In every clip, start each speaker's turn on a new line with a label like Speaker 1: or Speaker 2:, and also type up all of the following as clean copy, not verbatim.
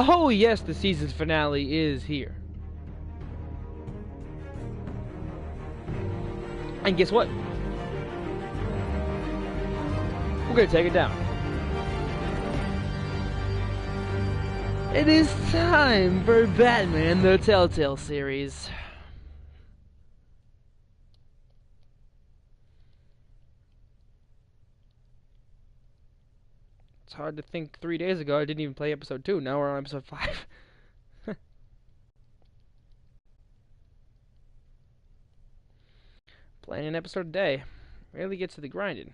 Speaker 1: Oh yes, the season's finale is here. And guess what? We're gonna take it down. It is time for Batman the Telltale series. It's hard to think 3 days ago I didn't even play episode 2. Now we're on episode 5. Playing an episode a day really gets to the grinding.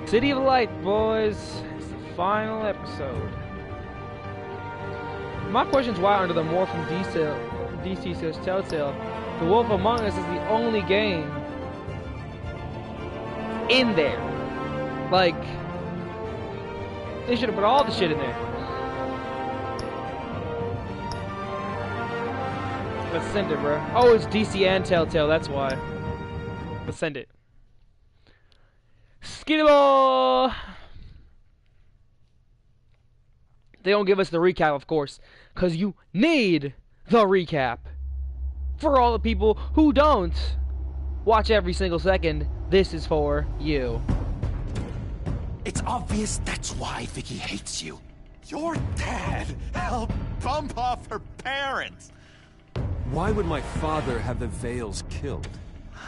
Speaker 1: City of Light, boys. It's the final episode. My question is why under the more from DC says Telltale, The Wolf Among Us is the only game in there. Like, they should have put all the shit in there. Let's send it, bro. Oh, it's DC and Telltale, that's why. Let's send it. Skidball! They don't give us the recap, of course, because you need the recap. For all the people who don't watch every single second, this is for you.
Speaker 2: It's obvious that's why Vicky hates you. Your dad helped bump off her parents.
Speaker 3: Why would my father have the Vales killed?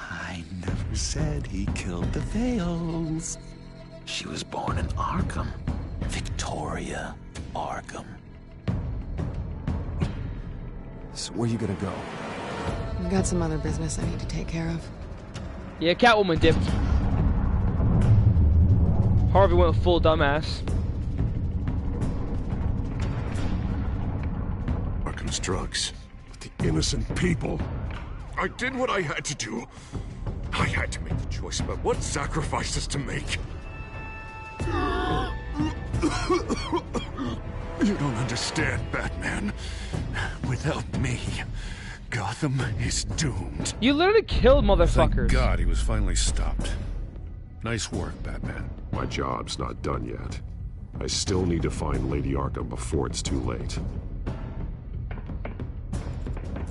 Speaker 2: I never said he killed the Vales. She was born in Arkham. Victoria Arkham.
Speaker 3: So where you gonna go?
Speaker 4: I've got some other business I need to take care of.
Speaker 1: Yeah, Catwoman dipped. Harvey went full dumbass.
Speaker 5: Arkham's drugs. But the innocent people. I did what I had to do. I had to make the choice about what sacrifices to make. You don't understand, Batman. Without me, Gotham is doomed.
Speaker 1: You literally killed motherfuckers.
Speaker 6: Thank God he was finally stopped. Nice work, Batman.
Speaker 5: My job's not done yet. I still need to find Lady Arkham before it's too late.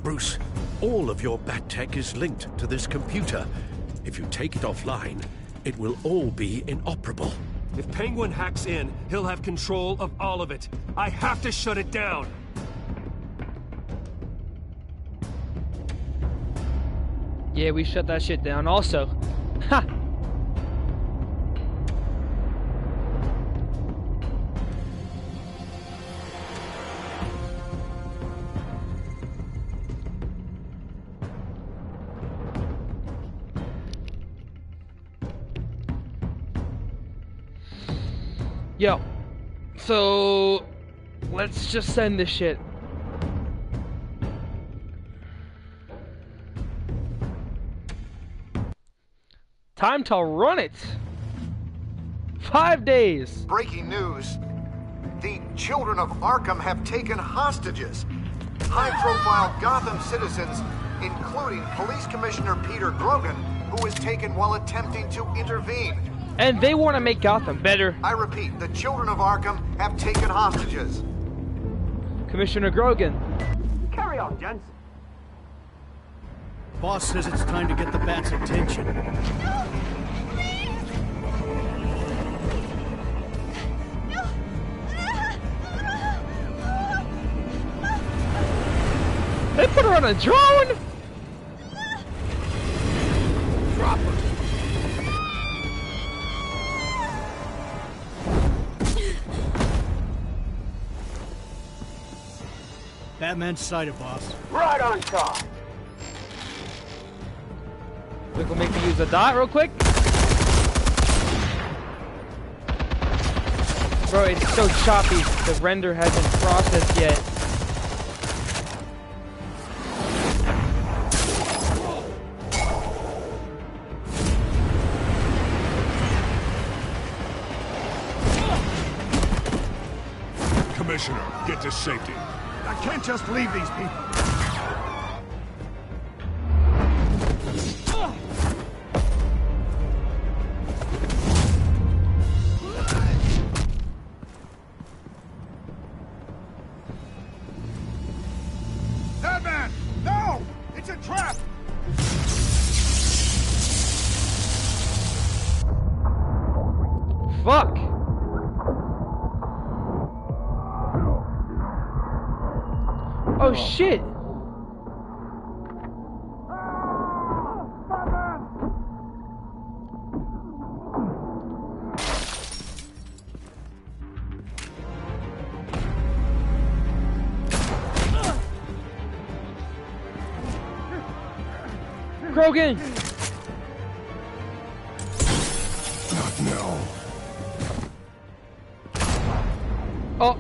Speaker 7: Bruce, all of your bat tech is linked to this computer. If you take it offline, it will all be inoperable.
Speaker 3: If Penguin hacks in, he'll have control of all of it. I have to shut it down.
Speaker 1: Yeah, we shut that shit down also. Ha! Yo, so let's just send this shit. Time to run it. 5 days.
Speaker 8: Breaking news. The children of Arkham have taken hostages. High-profile Gotham citizens, including Police Commissioner Peter Grogan, who was taken while attempting to intervene.
Speaker 1: And they want to make Gotham better.
Speaker 8: I repeat, the children of Arkham have taken hostages.
Speaker 1: Commissioner Grogan.
Speaker 9: Carry on, gents.
Speaker 10: Boss says it's time to get the Bat's attention.
Speaker 11: No! Please! No!
Speaker 1: They put her on a drone? Drop her.
Speaker 10: Batman's sighted, boss.
Speaker 9: Right on top.
Speaker 1: We're gonna make me use a dot real quick. Bro, it's so choppy. The render hasn't processed yet.
Speaker 5: Commissioner, get to safety.
Speaker 8: I can't just leave these people. Batman! No! It's a trap!
Speaker 1: Fuck! Oh shit! Krogan!
Speaker 5: Not now.
Speaker 1: Oh!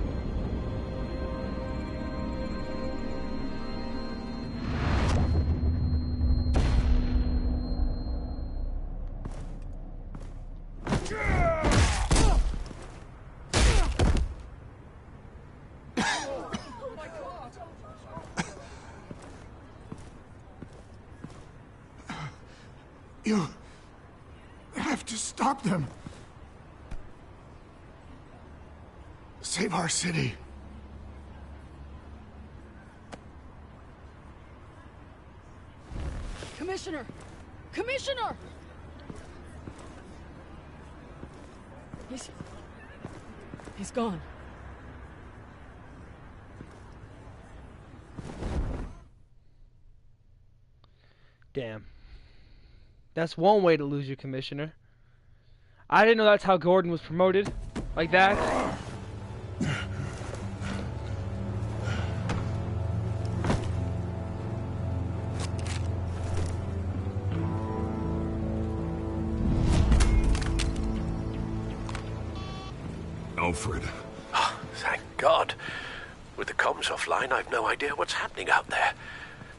Speaker 8: You have to stop them. Save our city.
Speaker 11: Commissioner! Commissioner! He's gone.
Speaker 1: Damn. That's one way to lose your commissioner. I didn't know that's how Gordon was promoted. Like that.
Speaker 5: Alfred.
Speaker 7: Oh, thank God. With the comms offline, I've no idea what's happening out there.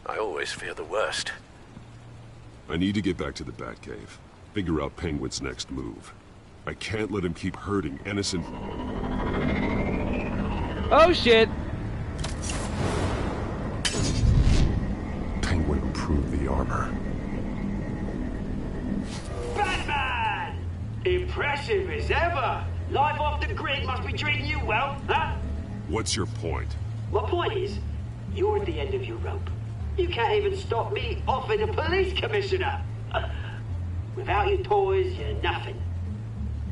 Speaker 7: I always fear the worst.
Speaker 5: I need to get back to the Batcave. Figure out Penguin's next move. I can't let him keep hurting innocent...
Speaker 1: Oh shit!
Speaker 5: Penguin improved the armor.
Speaker 9: Batman! Impressive as ever. Life off the grid must be treating you well, huh?
Speaker 5: What's your point?
Speaker 9: My point is, you're at the end of your rope. You can't even stop me offing a police commissioner. Without your toys, you're nothing.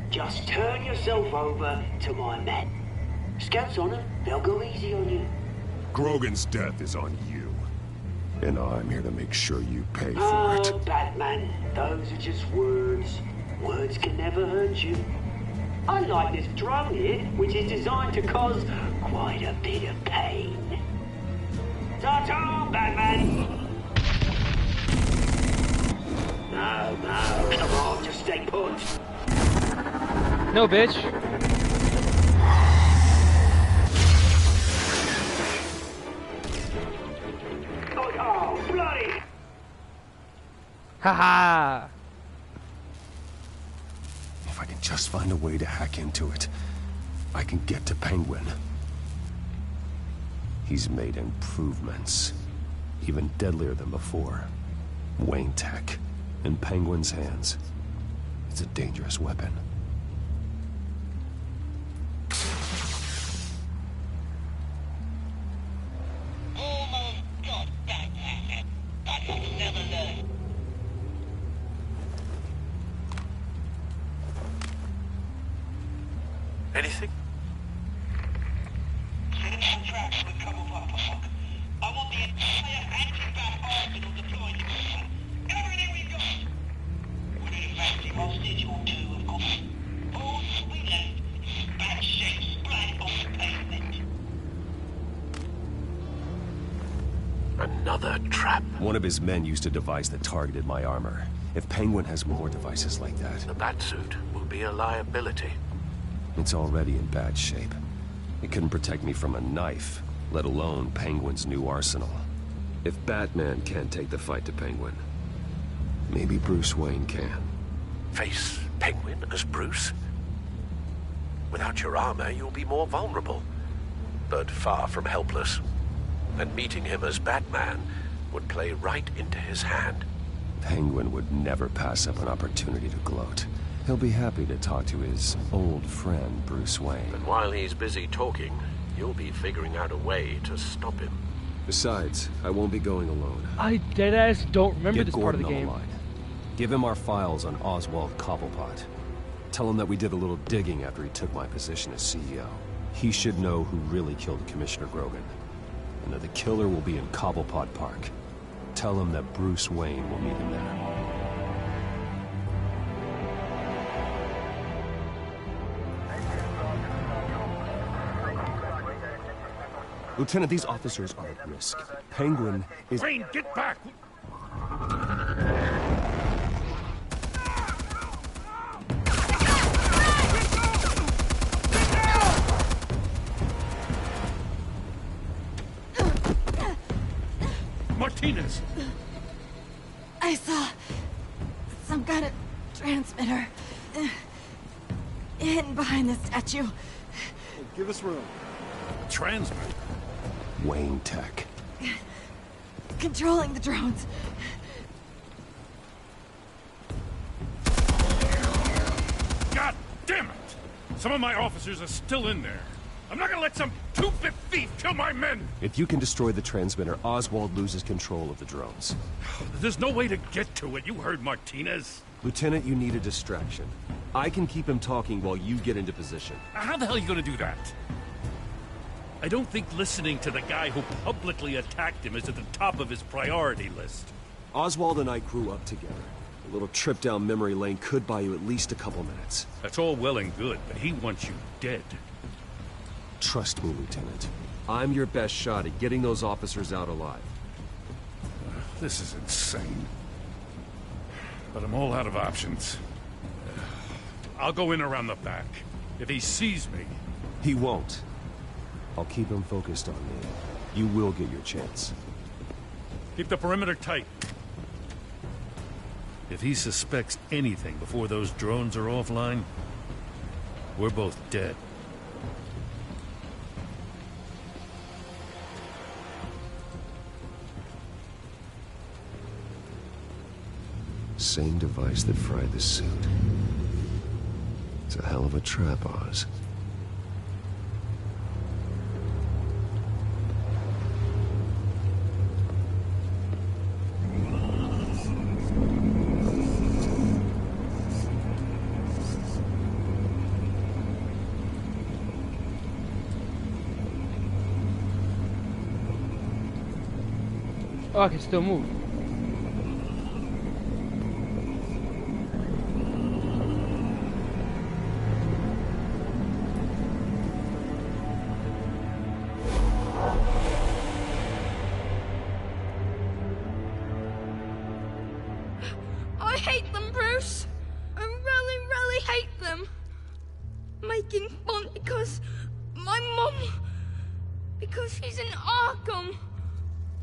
Speaker 9: Just turn yourself over to my men. Scouts on it, they'll go easy on you.
Speaker 5: Grogan's death is on you. And I'm here to make sure you pay for
Speaker 9: Oh,
Speaker 5: it.
Speaker 9: Batman, those are just words. Words can never hurt you. Unlike this drone here, which is designed to cause quite a bit of pain. Ta-ta, Batman! No, come on, just stay put.
Speaker 1: No, bitch.
Speaker 9: Oh, bloody!
Speaker 1: Haha!
Speaker 5: If I can just find a way to hack into it, I can get to Penguin. He's made improvements, even deadlier than before. Wayne Tech, in Penguin's hands. It's a dangerous weapon.
Speaker 11: Almost got that. But you'll never learn.
Speaker 7: Anything?
Speaker 11: Tracks with cover for Upperfuck. I want the entire anti-bat arsenal deployed in this one. Everything we've got. We're in a massive hostage or two, of course. All we left is bad shape splat on the pavement.
Speaker 7: Another trap.
Speaker 2: One of his men used a device that targeted my armor. If Penguin has more devices like that,
Speaker 7: The Batsuit will be a liability.
Speaker 2: it's already in bad shape. It couldn't protect me from a knife, let alone Penguin's new arsenal. If Batman can't take the fight to Penguin, maybe Bruce Wayne can.
Speaker 7: Face Penguin as Bruce? Without your armor, you'll be more vulnerable. but far from helpless. And meeting him as Batman would play right into his hand.
Speaker 2: Penguin would never pass up an opportunity to gloat. He'll be happy to talk to his old friend, Bruce Wayne.
Speaker 7: And while he's busy talking, you'll be figuring out a way to stop him.
Speaker 2: Besides, I won't be going alone.
Speaker 1: I deadass don't remember
Speaker 2: Get
Speaker 1: this part of the
Speaker 2: Gordon
Speaker 1: game.
Speaker 2: on the line. Give him our files on Oswald Cobblepot. Tell him that we did a little digging after he took my position as CEO. He should know who really killed Commissioner Grogan, and that the killer will be in Cobblepot Park. Tell him that Bruce Wayne will meet him there. Lieutenant, these officers are at risk. Penguin is...
Speaker 6: Wayne, get back! Martinez!
Speaker 4: I saw some kind of transmitter hidden behind the statue.
Speaker 3: Give us room.
Speaker 6: Transmitter?
Speaker 2: Wayne Tech.
Speaker 4: Controlling the drones.
Speaker 6: God damn it! Some of my officers are still in there. I'm not gonna let some two-bit thief kill my men!
Speaker 2: If you can destroy the transmitter, Oswald loses control of the drones.
Speaker 6: There's no way to get to it. You heard Martinez.
Speaker 2: Lieutenant, you need a distraction. I can keep him talking while you get into position.
Speaker 6: How the hell are you gonna do that? I don't think listening to the guy who publicly attacked him is at the top of his priority list.
Speaker 2: Oswald and I grew up together. A little trip down memory lane could buy you at least a couple minutes.
Speaker 6: That's all well and good, but he wants you dead.
Speaker 2: Trust me, Lieutenant. I'm your best shot at getting those officers out alive.
Speaker 6: This is insane. But I'm all out of options. I'll go in around the back. If he sees me...
Speaker 2: He won't. I'll keep him focused on me. You will get your chance.
Speaker 6: Keep the perimeter tight. If he suspects anything before those drones are offline, we're both dead.
Speaker 2: Same device that fried the suit. It's a hell of a trap, Oz.
Speaker 1: Oh, I can still move.
Speaker 12: I hate them, Bruce. I really, really hate them. Making fun because my mum... because she's in Arkham.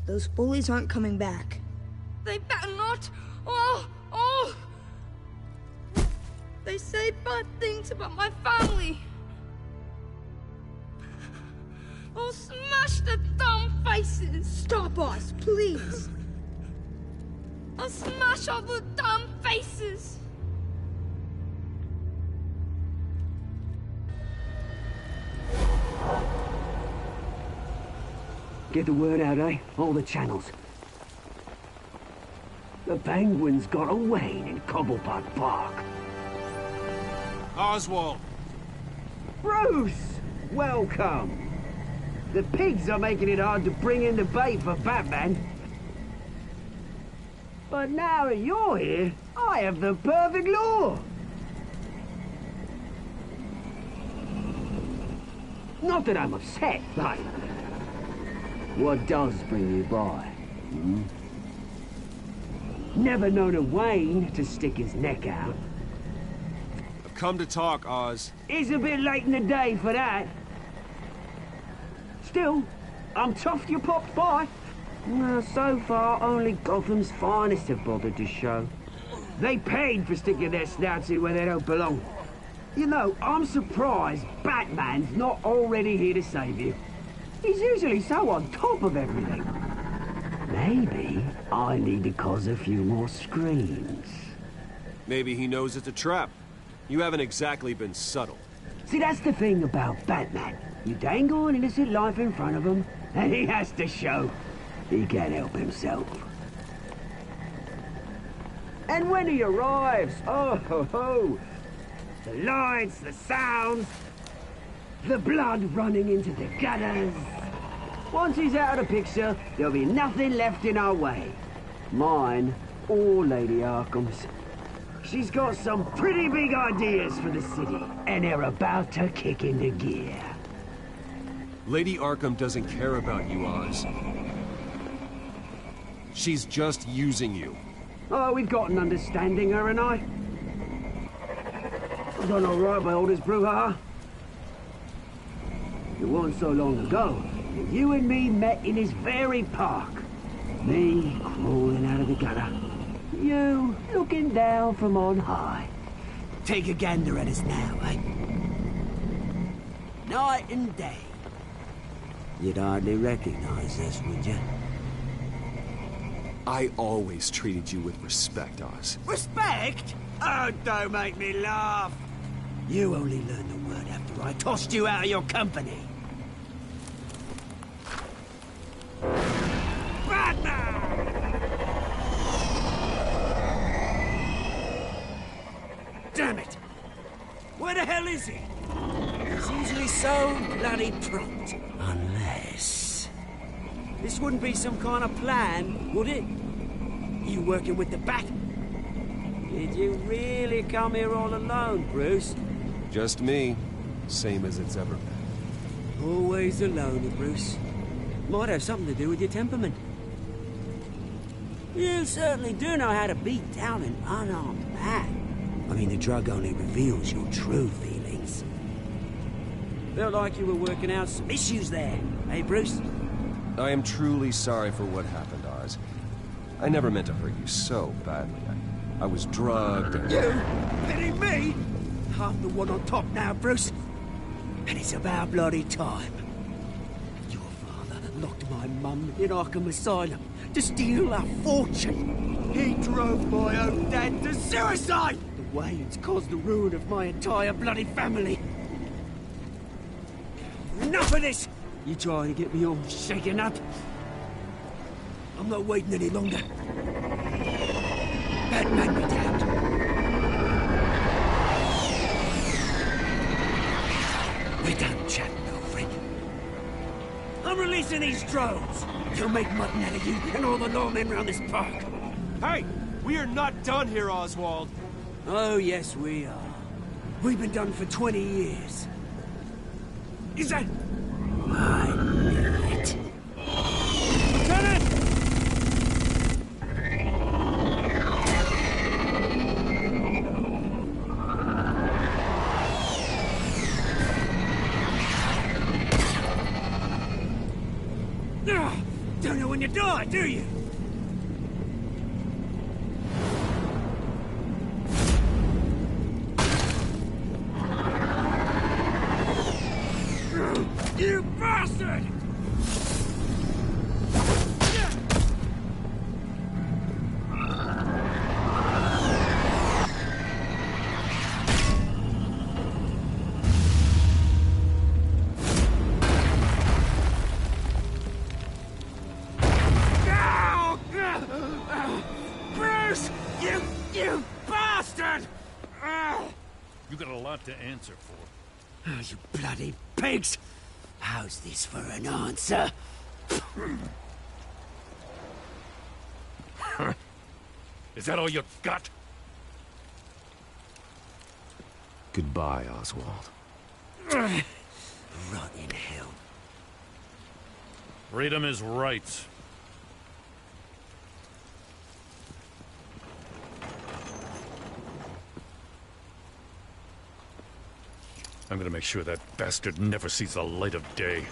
Speaker 13: Those bullies aren't coming back.
Speaker 12: They better not. They say bad things about my family. I'll smash the dumb faces.
Speaker 13: Stop us, please.
Speaker 12: I'll smash all the dumb faces.
Speaker 9: Get the word out, eh? All the channels. The Penguin's got a Wayne in Cobblepot Park.
Speaker 3: Oswald!
Speaker 9: Bruce! Welcome! The pigs are making it hard to bring in the bait for Batman. But now that you're here, I have the perfect lure! Not that I'm upset, but... what does bring you by? Hmm? Never known a Wayne to stick his neck out.
Speaker 2: I've come to talk, Oz.
Speaker 9: It's a bit late in the day for that. Still, I'm chuffed you popped by. Well, so far, only Gotham's finest have bothered to show. They paid for sticking their snouts in where they don't belong. You know, I'm surprised Batman's not already here to save you. He's usually so on top of everything. Maybe I need to cause a few more screams.
Speaker 2: Maybe he knows it's a trap. You haven't exactly been subtle.
Speaker 9: See, that's the thing about Batman. You dangle an innocent life in front of him, and he has to show he can't help himself. And when he arrives, oh ho ho! The lights, the sounds, the blood running into the gutters. Once he's out of the picture, there'll be nothing left in our way. Mine or Lady Arkham's. She's got some pretty big ideas for the city, and they're about to kick into gear.
Speaker 2: Lady Arkham doesn't care about you, Oz. She's just using you.
Speaker 9: Oh, we've got an understanding, her and I. I've done all right by all this brouhaha. It wasn't so long ago that you and me met in this very park. Me crawling out of the gutter. You looking down from on high. Take a gander at us now, eh? Night and day. You'd hardly recognize us, would you?
Speaker 2: I always treated you with respect, Oz.
Speaker 9: Respect? Oh, don't make me laugh. You only learned the word after I tossed you out of your company. Damn it! Where the hell is he? He's usually so bloody prompt. Unless... This wouldn't be some kind of plan, would it? You working with the Bat? Did you really come here all alone, Bruce?
Speaker 2: Just me. Same as it's ever been.
Speaker 9: Always alone, Bruce. Might have something to do with your temperament. You certainly do know how to beat down an unarmed man. I mean, the drug only reveals your true feelings. Felt like you were working out some issues there, eh, Bruce?
Speaker 2: I am truly sorry for what happened, Oz. I never meant to hurt you so badly. I was drugged and...
Speaker 9: You? Pity me? I'm the one on top now, Bruce. And it's about bloody time. Your father locked my mum in Arkham Asylum to steal our fortune. He drove my own dad to suicide! The Waynes caused the ruin of my entire bloody family. Enough of this! You trying to get me all shaken up? I'm not waiting any longer. Batman be damned. We're done chatting, old friend. I'm releasing these drones. They'll make mutton out of you and all the lawmen around this park.
Speaker 3: Hey! We are not done here, Oswald.
Speaker 9: Oh, yes, we are. We've been done for 20 years. Is that... I knew it. Lieutenant! Don't know when you die, do you? You bastard! Bruce! You bastard!
Speaker 6: You got a lot to answer for.
Speaker 9: Oh, you bloody pigs! How's this for an answer?
Speaker 6: Is that all you got?
Speaker 2: Goodbye, Oswald.
Speaker 9: Rot in hell.
Speaker 6: Freedom is right. I'm gonna make sure that bastard never sees the light of day.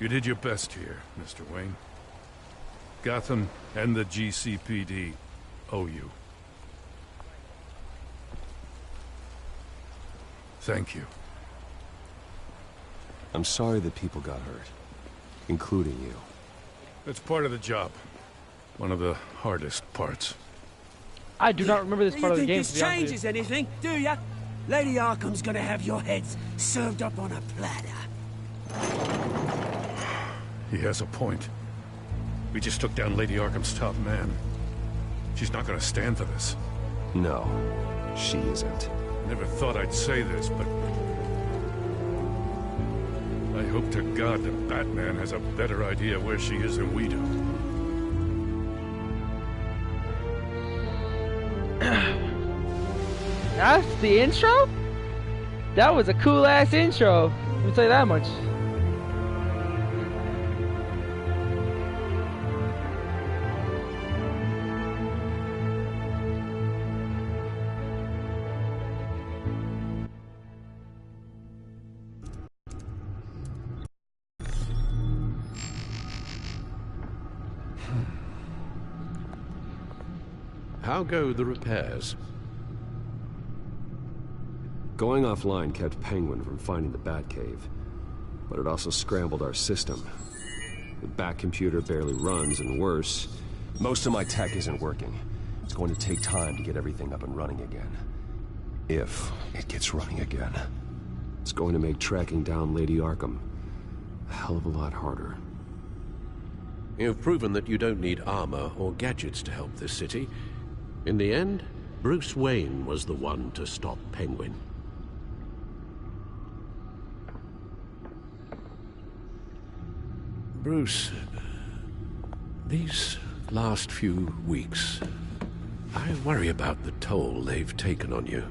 Speaker 6: You did your best here, Mr. Wayne. Gotham and the GCPD owe you. Thank you.
Speaker 2: I'm sorry that people got hurt. including you.
Speaker 6: It's part of the job. One of the hardest parts.
Speaker 1: I do not remember this part of the game.
Speaker 14: Do you think this changes anything, do ya? Lady Arkham's gonna have your heads served up on a platter.
Speaker 6: He has a point. We just took down Lady Arkham's top man. She's not gonna stand for this.
Speaker 2: No, she isn't.
Speaker 6: Never thought I'd say this, but I hope to God that Batman has a better idea where she is than we do.
Speaker 1: That's the intro? That was a cool ass intro. Let me tell you that much.
Speaker 7: How go the repairs?
Speaker 2: Going offline kept Penguin from finding the Batcave, but it also scrambled our system. The Bat-computer barely runs, and worse, most of my tech isn't working. It's going to take time to get everything up and running again. If it gets running again. It's going to make tracking down Lady Arkham a hell of a lot harder.
Speaker 7: You've proven that you don't need armor or gadgets to help this city. In the end, Bruce Wayne was the one to stop Penguin. Bruce, these last few weeks, I worry about the toll they've taken on you.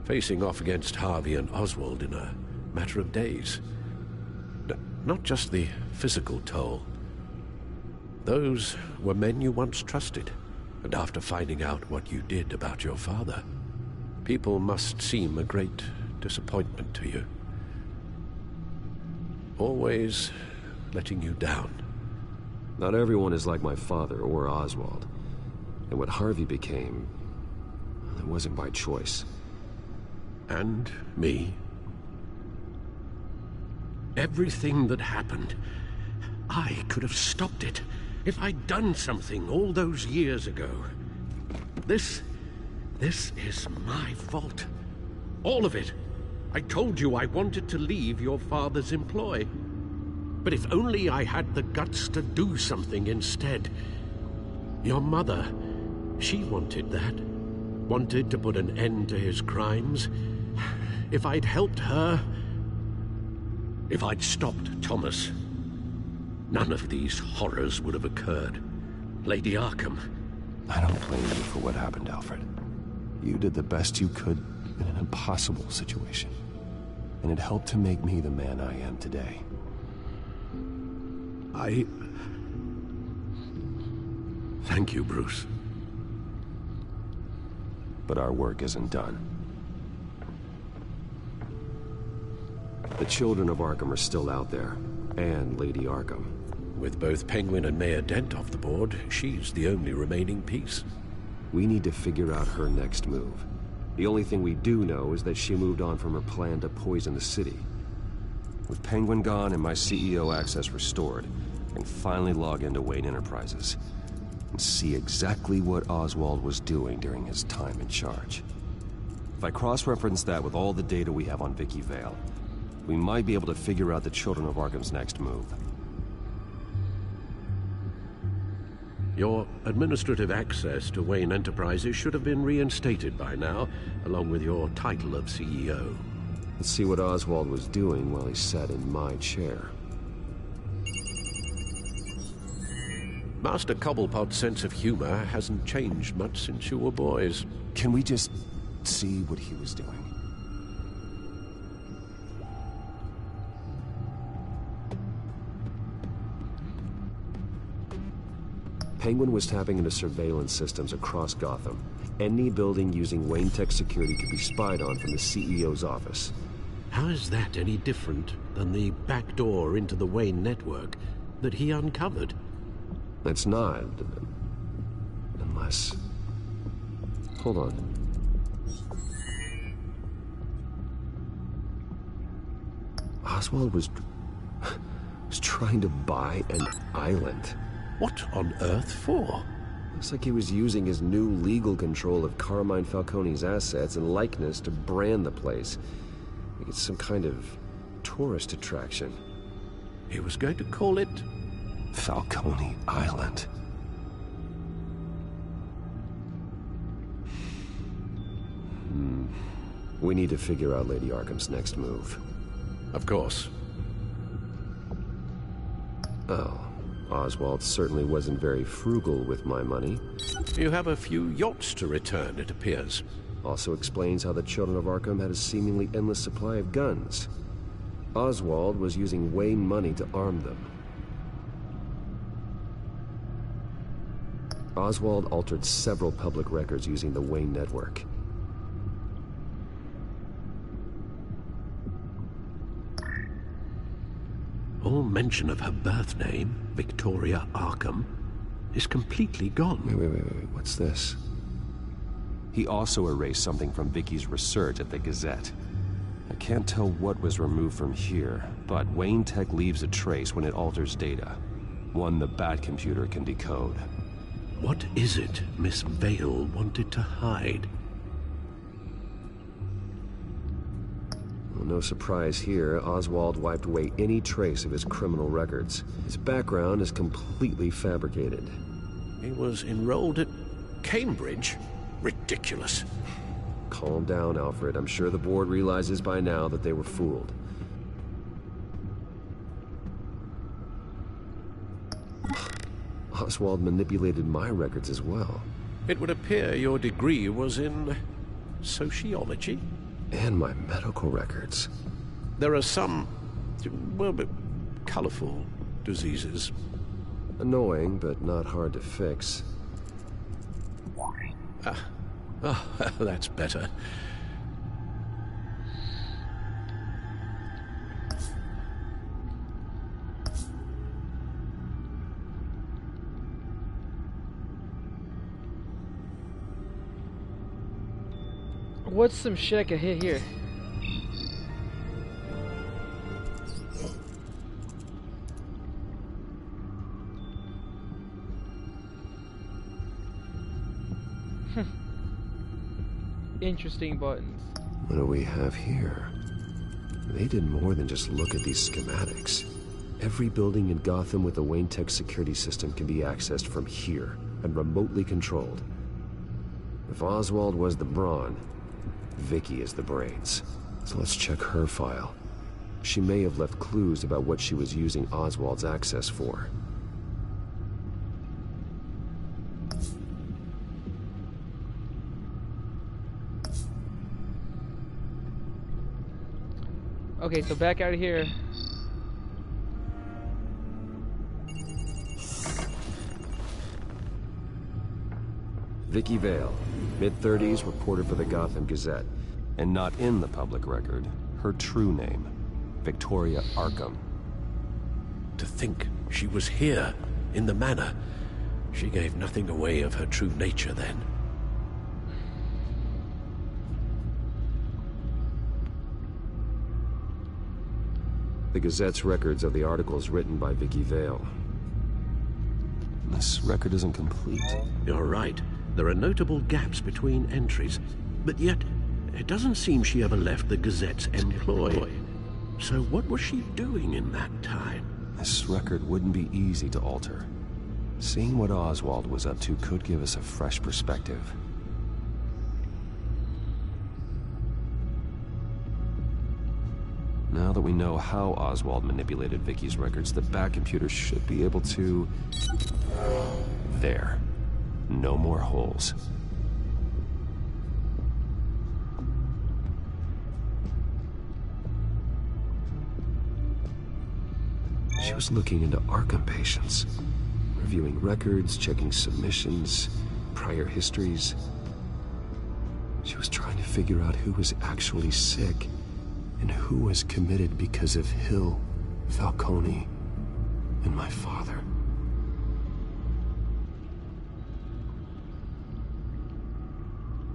Speaker 7: Facing off against Harvey and Oswald in a matter of days. Not just the physical toll. Those were men you once trusted, and after finding out what you did about your father, people must seem a great disappointment to you. Always letting you down.
Speaker 2: Not everyone is like my father or Oswald. And what Harvey became, it wasn't by choice.
Speaker 7: And me. Everything that happened, I could have stopped it if I'd done something all those years ago. This is my fault. All of it. I told you I wanted to leave your father's employ. But if only I had the guts to do something instead. Your mother, she wanted that. Wanted to put an end to his crimes. If I'd helped her, if I'd stopped Thomas, none of these horrors would have occurred. Lady Arkham.
Speaker 2: I don't blame you for what happened, Alfred. You did the best you could in an impossible situation. And it helped to make me the man I am today.
Speaker 7: Thank you, Bruce.
Speaker 2: But our work isn't done. The children of Arkham are still out there, and Lady Arkham.
Speaker 7: With both Penguin and Mayor Dent off the board, she's the only remaining piece.
Speaker 2: We need to figure out her next move. The only thing we do know is that she moved on from her plan to poison the city. With Penguin gone and my CEO access restored, I can finally log into Wayne Enterprises and see exactly what Oswald was doing during his time in charge. If I cross-reference that with all the data we have on Vicky Vale, we might be able to figure out the Children of Arkham's next move.
Speaker 7: Your administrative access to Wayne Enterprises should have been reinstated by now, along with your title of CEO.
Speaker 2: Let's see what Oswald was doing while he sat in my chair.
Speaker 7: Master Cobblepot's sense of humor hasn't changed much since you were boys.
Speaker 2: Can we just see what he was doing? Penguin was tapping into surveillance systems across Gotham. Any building using Wayne Tech security could be spied on from the CEO's office.
Speaker 7: How is that any different than the back door into the Wayne network that he uncovered?
Speaker 2: It's not. Unless... Hold on. Oswald was Was trying to buy an island.
Speaker 7: What on earth for?
Speaker 2: Looks like he was using his new legal control of Carmine Falcone's assets and likeness to brand the place. Like it's some kind of tourist attraction.
Speaker 7: He was going to call it
Speaker 2: Falcone Island. We need to figure out Lady Arkham's next move.
Speaker 7: Of course.
Speaker 2: Oh, Oswald certainly wasn't very frugal with my money.
Speaker 7: You have a few yachts to return, it appears.
Speaker 2: Also explains how the children of Arkham had a seemingly endless supply of guns. Oswald was using Wayne money to arm them. Oswald altered several public records using the Wayne network.
Speaker 7: All mention of her birth name, Victoria Arkham, is completely gone.
Speaker 2: Wait, what's this? He also erased something from Vicky's research at the Gazette. I can't tell what was removed from here, but Wayne Tech leaves a trace when it alters data. One the Bat computer can decode.
Speaker 7: What is it Miss Vale wanted to hide?
Speaker 2: Well, no surprise here, Oswald wiped away any trace of his criminal records. His background is completely fabricated.
Speaker 7: He was enrolled at Cambridge? Ridiculous.
Speaker 2: Calm down, Alfred. I'm sure the board realizes by now that they were fooled. Oswald manipulated my records as well.
Speaker 7: It would appear your degree was in sociology?
Speaker 2: And my medical records.
Speaker 7: There are some, well, colorful diseases.
Speaker 2: Annoying, but not hard to fix.
Speaker 7: Oh, that's better.
Speaker 1: What's some shit I could hit here? Interesting buttons.
Speaker 2: What do we have here? They did more than just look at these schematics. Every building in Gotham with a Wayne Tech security system can be accessed from here and remotely controlled. If Oswald was the brawn, Vicky is the brains. So let's check her file. She may have left clues about what she was using Oswald's access for.
Speaker 1: Okay, so back out of here.
Speaker 2: Vicky Vale, mid-30s, reporter for the Gotham Gazette. And not in the public record, her true name, Victoria Arkham.
Speaker 7: To think she was here, in the manor. She gave nothing away of her true nature then.
Speaker 2: The Gazette's records of the articles written by Vicky Vale. This record isn't complete.
Speaker 7: You're right. There are notable gaps between entries, but yet it doesn't seem she ever left the Gazette's employ. So what was she doing in that time?
Speaker 2: This record wouldn't be easy to alter. Seeing what Oswald was up to could give us a fresh perspective. Now that we know how Oswald manipulated Vicky's records, the Bat computer should be able to... There. No more holes. She was looking into Arkham patients, reviewing records, checking submissions, prior histories. She was trying to figure out who was actually sick and who was committed because of Hill, Falcone, and my father.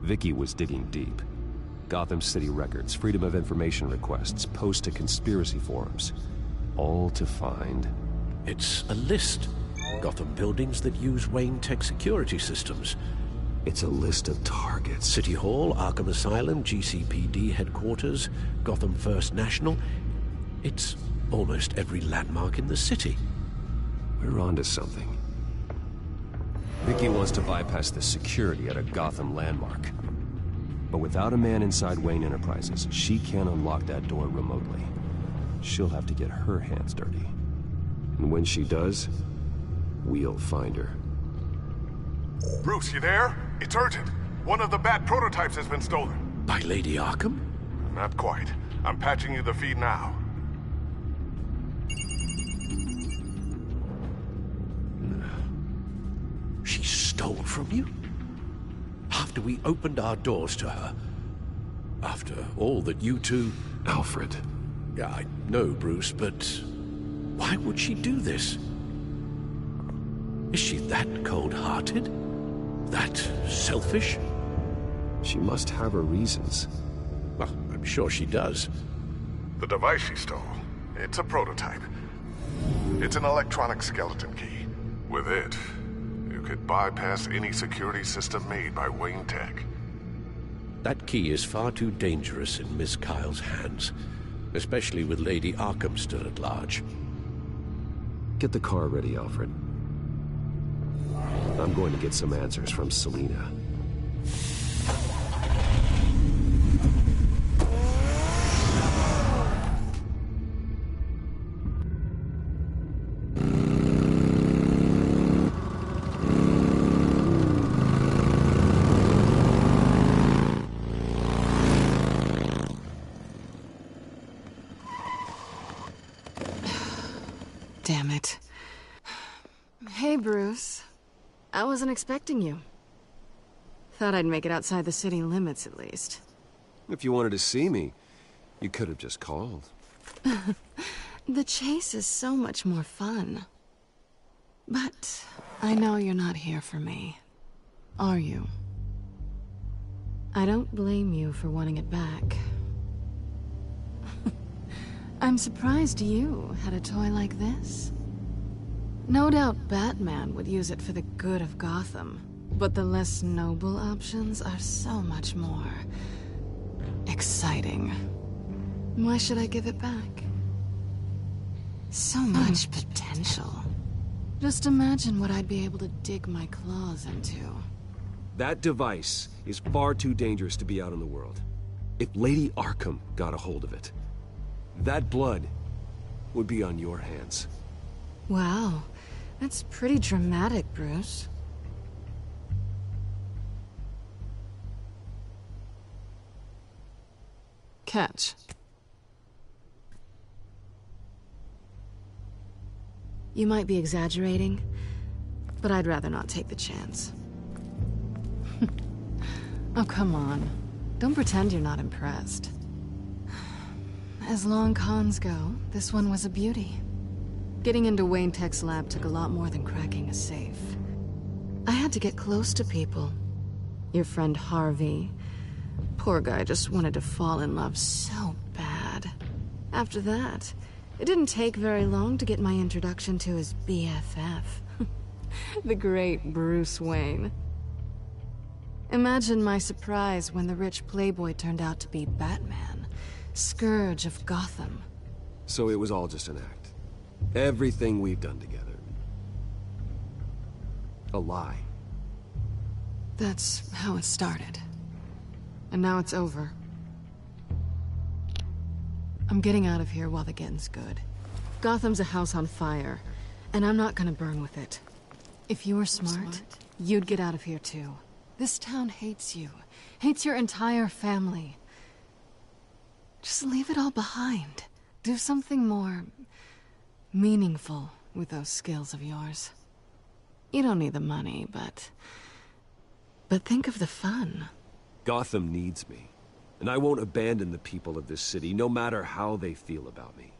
Speaker 2: Vicky was digging deep. Gotham City records, Freedom of Information requests, posts to conspiracy forums.
Speaker 5: all to find...
Speaker 7: It's a list. Gotham buildings that use Wayne Tech security systems.
Speaker 5: It's a list of targets.
Speaker 7: City Hall, Arkham Asylum, GCPD headquarters, Gotham First National. It's almost every landmark in the city.
Speaker 5: We're onto something. Vicky wants to bypass the security at a Gotham landmark. But without a man inside Wayne Enterprises, she can't unlock that door remotely. She'll have to get her hands dirty. And when she does, we'll find her.
Speaker 15: Bruce, you there? It's urgent. One of the Bat prototypes has been stolen.
Speaker 7: By Lady Arkham?
Speaker 15: Not quite. I'm patching you the feed now.
Speaker 7: She stole from you? After we opened our doors to her? After all that you two...
Speaker 5: Alfred.
Speaker 7: Yeah, I know, Bruce, but... why would she do this? Is she that cold-hearted? That selfish?
Speaker 5: She must have her reasons.
Speaker 7: Well, I'm sure she does.
Speaker 15: The device she stole, it's a prototype. It's an electronic skeleton key. With it, you could bypass any security system made by Wayne Tech.
Speaker 7: That key is far too dangerous in Miss Kyle's hands, especially with Lady Arkham still at large.
Speaker 5: Get the car ready, Alfred. I'm going to get some answers from Selina.
Speaker 16: Damn it. Hey, Bruce. I wasn't expecting you. Thought I'd make it outside the city limits, at least.
Speaker 5: If you wanted to see me, you could have just called.
Speaker 16: The chase is so much more fun. But I know you're not here for me. Are you? I don't blame you for wanting it back. I'm surprised you had a toy like this. No doubt Batman would use it for the good of Gotham, but the less noble options are so much more... exciting. Why should I give it back? So much potential. Just imagine what I'd be able to dig my claws into.
Speaker 5: That device is far too dangerous to be out in the world. If Lady Arkham got a hold of it, that blood would be on your hands.
Speaker 16: Wow, that's pretty dramatic, Bruce. Catch. You might be exaggerating, but I'd rather not take the chance. Oh, come on. Don't pretend you're not impressed. As long cons go, this one was a beauty. Getting into Wayne Tech's lab took a lot more than cracking a safe. I had to get close to people. Your friend Harvey. Poor guy just wanted to fall in love so bad. After that, it didn't take very long to get my introduction to his BFF. The great Bruce Wayne. Imagine my surprise when the rich playboy turned out to be Batman, Scourge of Gotham.
Speaker 5: So it was all just an act. Everything we've done together. A lie.
Speaker 16: That's how it started. And now it's over. I'm getting out of here while the getting's good. Gotham's a house on fire, and I'm not gonna burn with it. If you were smart, you'd get out of here too. This town hates you. Hates your entire family. Just leave it all behind. Do something more... meaningful with those skills of yours. You don't need the money, but think of the fun.
Speaker 5: Gotham needs me, and I won't abandon the people of this city, no matter how they feel about me.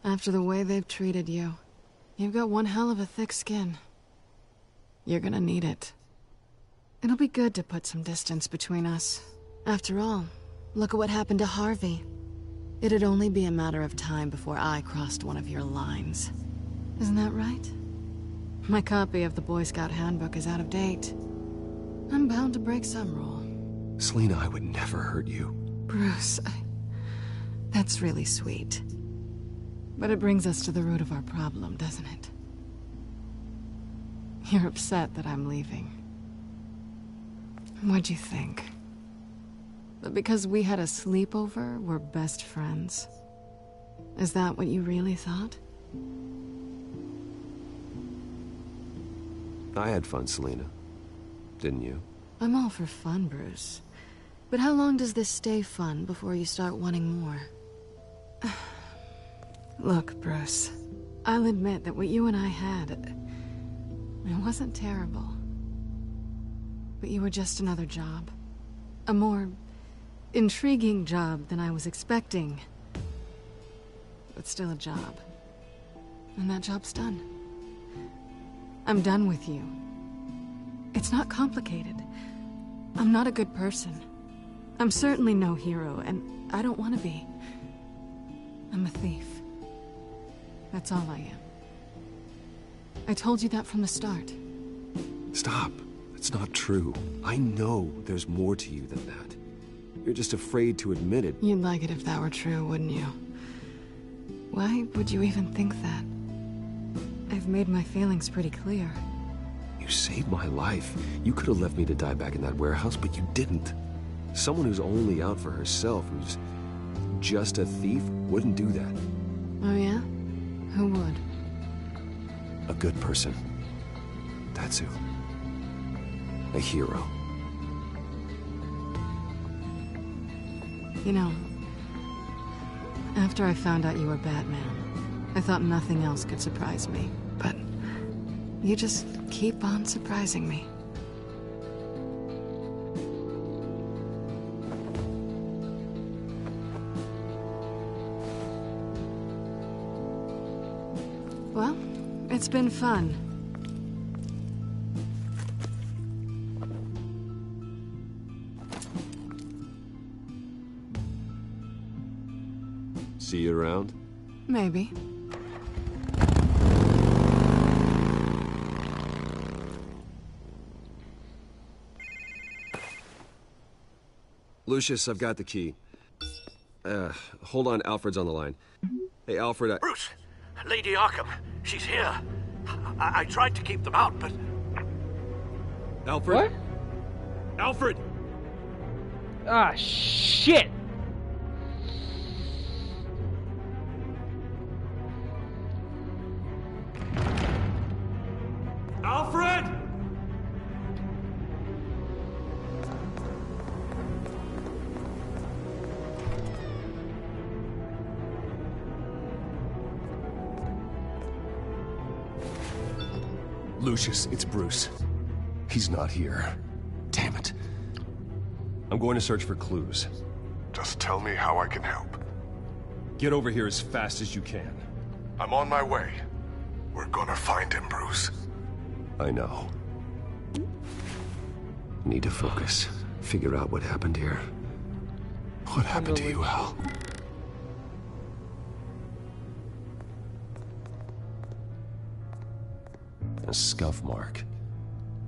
Speaker 16: After the way they've treated you, you've got one hell of a thick skin. You're gonna need it. It'll be good to put some distance between us. After all, look at what happened to Harvey. It'd only be a matter of time before I crossed one of your lines. Isn't that right? My copy of the Boy Scout Handbook is out of date. I'm bound to break some rule.
Speaker 5: Selina, I would never hurt you.
Speaker 16: Bruce, that's really sweet. But it brings us to the root of our problem, doesn't it? You're upset that I'm leaving. What'd you think? That because we had a sleepover, we're best friends? Is that what you really thought?
Speaker 5: I had fun, Selina. Didn't you?
Speaker 16: I'm all for fun, Bruce. But how long does this stay fun before you start wanting more? Look, Bruce. I'll admit that what you and I had, it wasn't terrible. But you were just another job. A more intriguing job than I was expecting. But still a job. And that job's done. I'm done with you. It's not complicated. I'm not a good person. I'm certainly no hero, and I don't want to be. I'm a thief. That's all I am. I told you that from the start.
Speaker 5: Stop. It's not true. I know there's more to you than that. You're just afraid to admit it.
Speaker 16: You'd like it if that were true, wouldn't you? Why would you even think that? I've made my feelings pretty clear.
Speaker 5: You saved my life. You could have left me to die back in that warehouse, but you didn't. Someone who's only out for herself, who's just a thief, wouldn't do that.
Speaker 16: Oh yeah? Who would?
Speaker 5: A good person. That's who. A hero.
Speaker 16: You know, after I found out you were Batman, I thought nothing else could surprise me. But you just keep on surprising me. Well, it's been fun.
Speaker 5: See you around?
Speaker 16: Maybe.
Speaker 5: Lucius, I've got the key. Hold on, Alfred's on the line. Hey, Alfred,
Speaker 7: Bruce! Lady Arkham, she's here. I tried to keep them out, but...
Speaker 5: Alfred?
Speaker 1: What?
Speaker 3: Alfred!
Speaker 1: Ah, shit!
Speaker 3: Alfred!
Speaker 5: Lucius, it's Bruce. He's not here. Damn it. I'm going to search for clues.
Speaker 15: Just tell me how I can help.
Speaker 5: Get over here as fast as you can.
Speaker 15: I'm on my way. We're gonna find him, Bruce.
Speaker 5: I know. Need to focus. Figure out what happened here. What happened to you, Al? A scuff mark.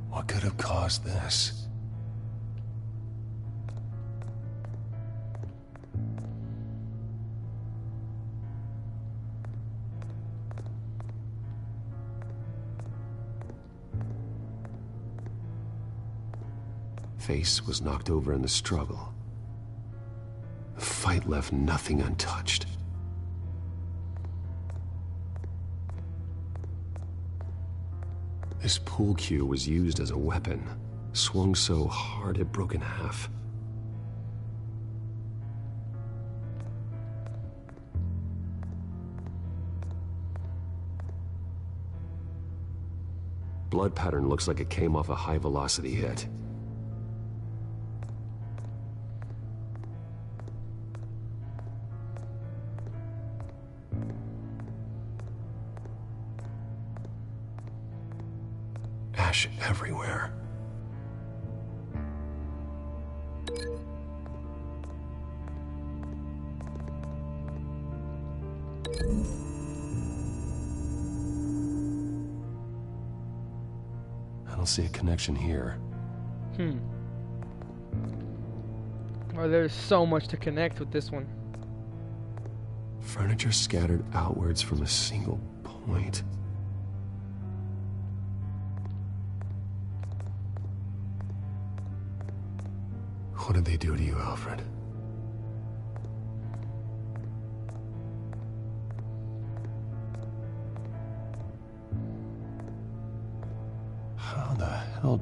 Speaker 5: What could have caused this? Face was knocked over in the struggle. The fight left nothing untouched. This pool cue was used as a weapon, swung so hard it broke in half. Blood pattern looks like it came off a high-velocity hit. Ash everywhere. I don't see a connection here.
Speaker 1: Well, there's so much to connect with this one.
Speaker 5: Furniture scattered outwards from a single point. What did they do to you, Alfred? How the hell...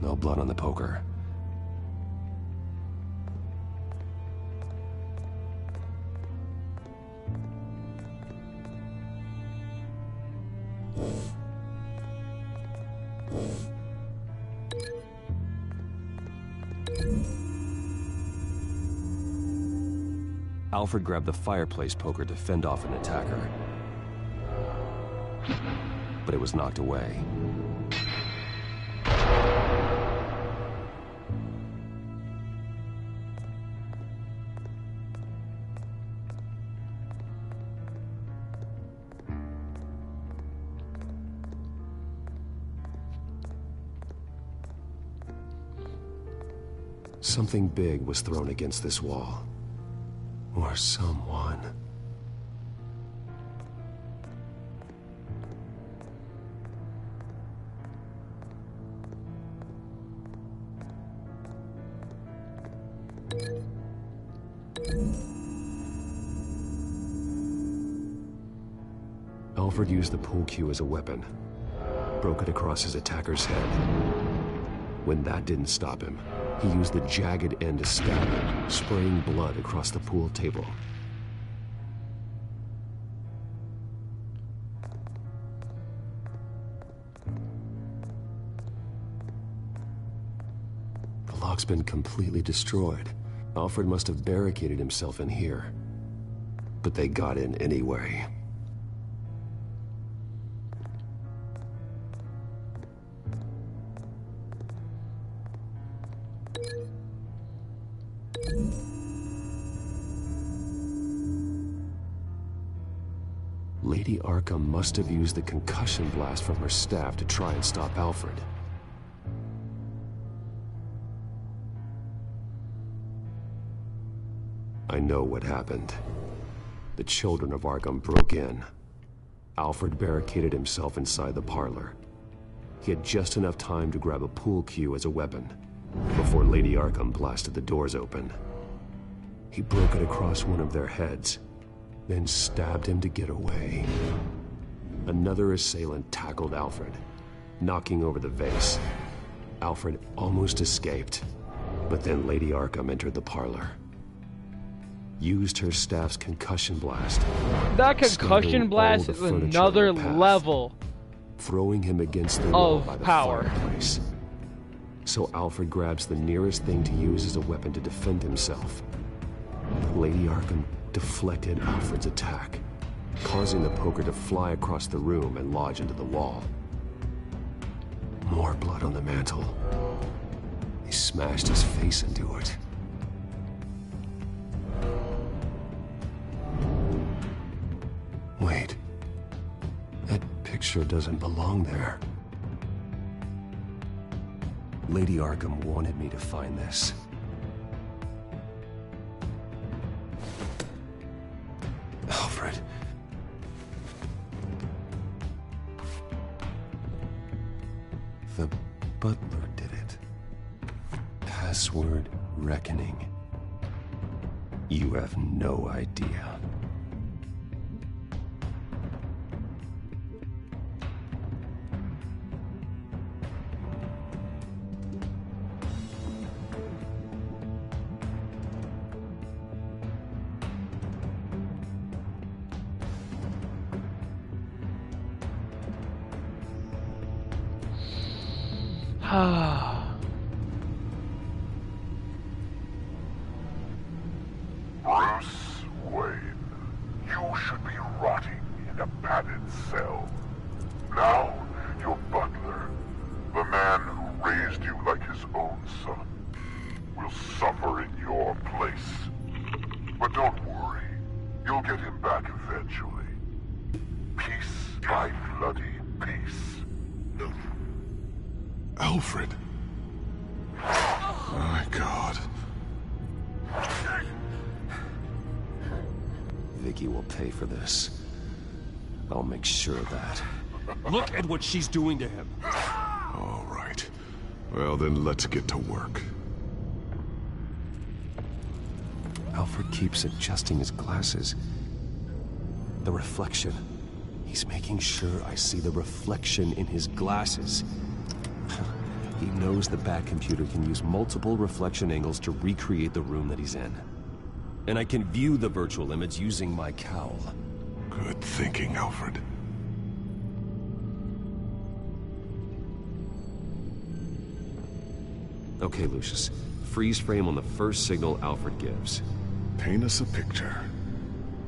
Speaker 5: No blood on the poker. Alfred grabbed the fireplace poker to fend off an attacker, but it was knocked away. Something big was thrown against this wall. Or someone. Alfred used the pool cue as a weapon. Broke it across his attacker's head. When that didn't stop him, he used the jagged end to stab him, spraying blood across the pool table. The lock's been completely destroyed. Alfred must have barricaded himself in here. But they got in anyway. Lady Arkham must have used the concussion blast from her staff to try and stop Alfred. I know what happened. The children of Arkham broke in. Alfred barricaded himself inside the parlor. He had just enough time to grab a pool cue as a weapon before Lady Arkham blasted the doors open. He broke it across one of their heads, then stabbed him to get away. Another assailant tackled Alfred, knocking over the vase. Alfred almost escaped, but then Lady Arkham entered the parlor. Used her staff's concussion blast.
Speaker 1: That concussion blast is another level
Speaker 5: throwing him against the wall by the
Speaker 1: power.
Speaker 5: Fireplace. So Alfred grabs the nearest thing to use as a weapon to defend himself. Lady Arkham deflected Alfred's attack, causing the poker to fly across the room and lodge into the wall. More blood on the mantel. He smashed his face into it. Wait. That picture doesn't belong there. Lady Arkham wanted me to find this. Alfred. The butler did it. Password reckoning. You have no idea.
Speaker 15: Bruce Wayne, you should be rotting in a padded cell. Now, your butler, the man who raised you like his own son, will suffer in your place. But don't worry, you'll get him back eventually. Peace by bloody peace.
Speaker 17: Alfred. My God.
Speaker 5: Vicky will pay for this. I'll make sure of that.
Speaker 2: Look at what she's doing to him.
Speaker 17: All right. Well, then let's get to work.
Speaker 5: Alfred keeps adjusting his glasses. The reflection. He's making sure I see the reflection in his glasses. He knows the Batcomputer can use multiple reflection angles to recreate the room that he's in. And I can view the virtual image using my cowl.
Speaker 17: Good thinking, Alfred.
Speaker 5: Okay, Lucius. Freeze frame on the first signal Alfred gives.
Speaker 17: Paint us a picture.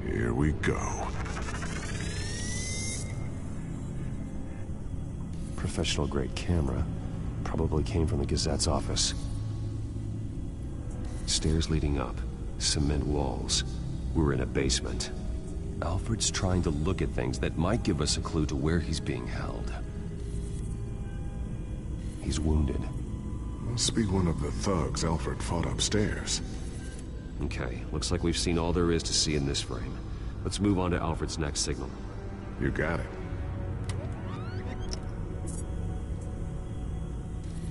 Speaker 17: Here we go.
Speaker 5: Professional-grade camera. Probably came from the Gazette's office. Stairs leading up. Cement walls. We're in a basement. Alfred's trying to look at things that might give us a clue to where he's being held. He's wounded.
Speaker 17: Must be one of the thugs Alfred fought upstairs.
Speaker 5: Okay, looks like we've seen all there is to see in this frame. Let's move on to Alfred's next signal.
Speaker 17: You got it.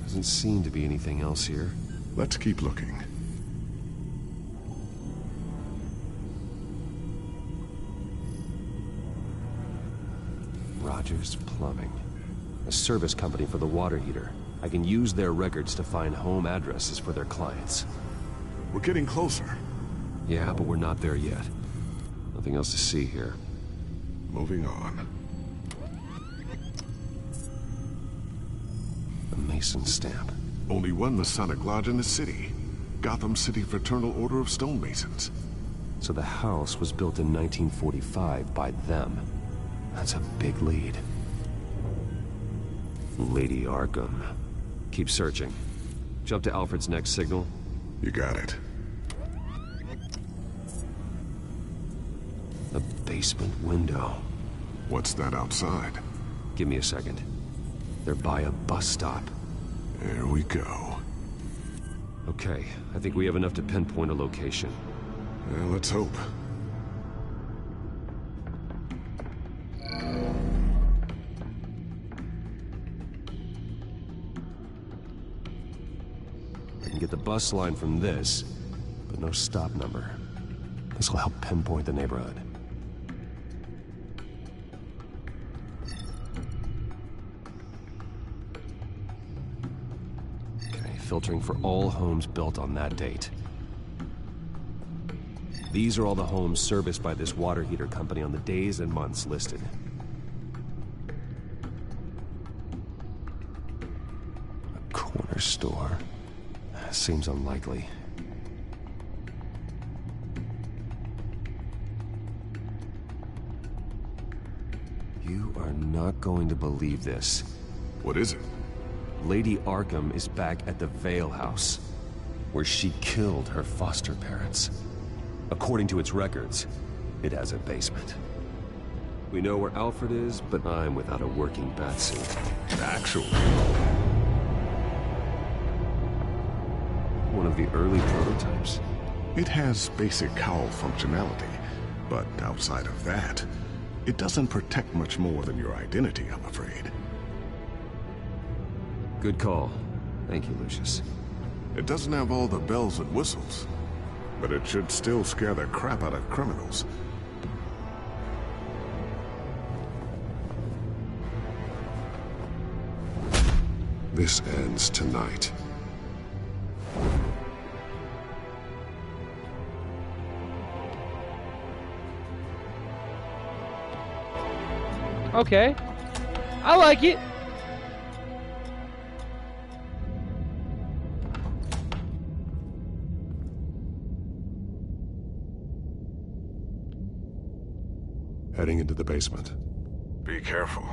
Speaker 5: Doesn't seem to be anything else here.
Speaker 17: Let's keep looking.
Speaker 5: Rogers Plumbing. A service company for the water heater. I can use their records to find home addresses for their clients.
Speaker 17: We're getting closer.
Speaker 5: Yeah, but we're not there yet. Nothing else to see here.
Speaker 17: Moving on.
Speaker 5: A Mason stamp.
Speaker 17: Only one Masonic lodge in the city. Gotham City Fraternal Order of Stonemasons.
Speaker 5: So the house was built in 1945 by them. That's a big lead. Lady Arkham. Keep searching. Jump to Alfred's next signal.
Speaker 17: You got it.
Speaker 5: A basement window.
Speaker 17: What's that outside?
Speaker 5: Give me a second. They're by a bus stop.
Speaker 17: There we go.
Speaker 5: Okay, I think we have enough to pinpoint a location.
Speaker 17: Well, let's hope.
Speaker 5: I can get the bus line from this, but no stop number. This will help pinpoint the neighborhood. Okay, filtering for all homes built on that date. These are all the homes serviced by this water heater company on the days and months listed. A corner store. Seems unlikely. You are not going to believe this.
Speaker 17: What is it?
Speaker 5: Lady Arkham is back at the Vale House, where she killed her foster parents. According to its records, it has a basement. We know where Alfred is, but I'm without a working batsuit.
Speaker 17: Actually.
Speaker 5: One of the early prototypes.
Speaker 17: It has basic cowl functionality, but outside of that, it doesn't protect much more than your identity, I'm afraid.
Speaker 5: Good call. Thank you, Lucius.
Speaker 17: It doesn't have all the bells and whistles, but it should still scare the crap out of criminals.
Speaker 15: This ends tonight.
Speaker 1: Okay. I like it.
Speaker 17: heading into the basement.
Speaker 15: Be careful.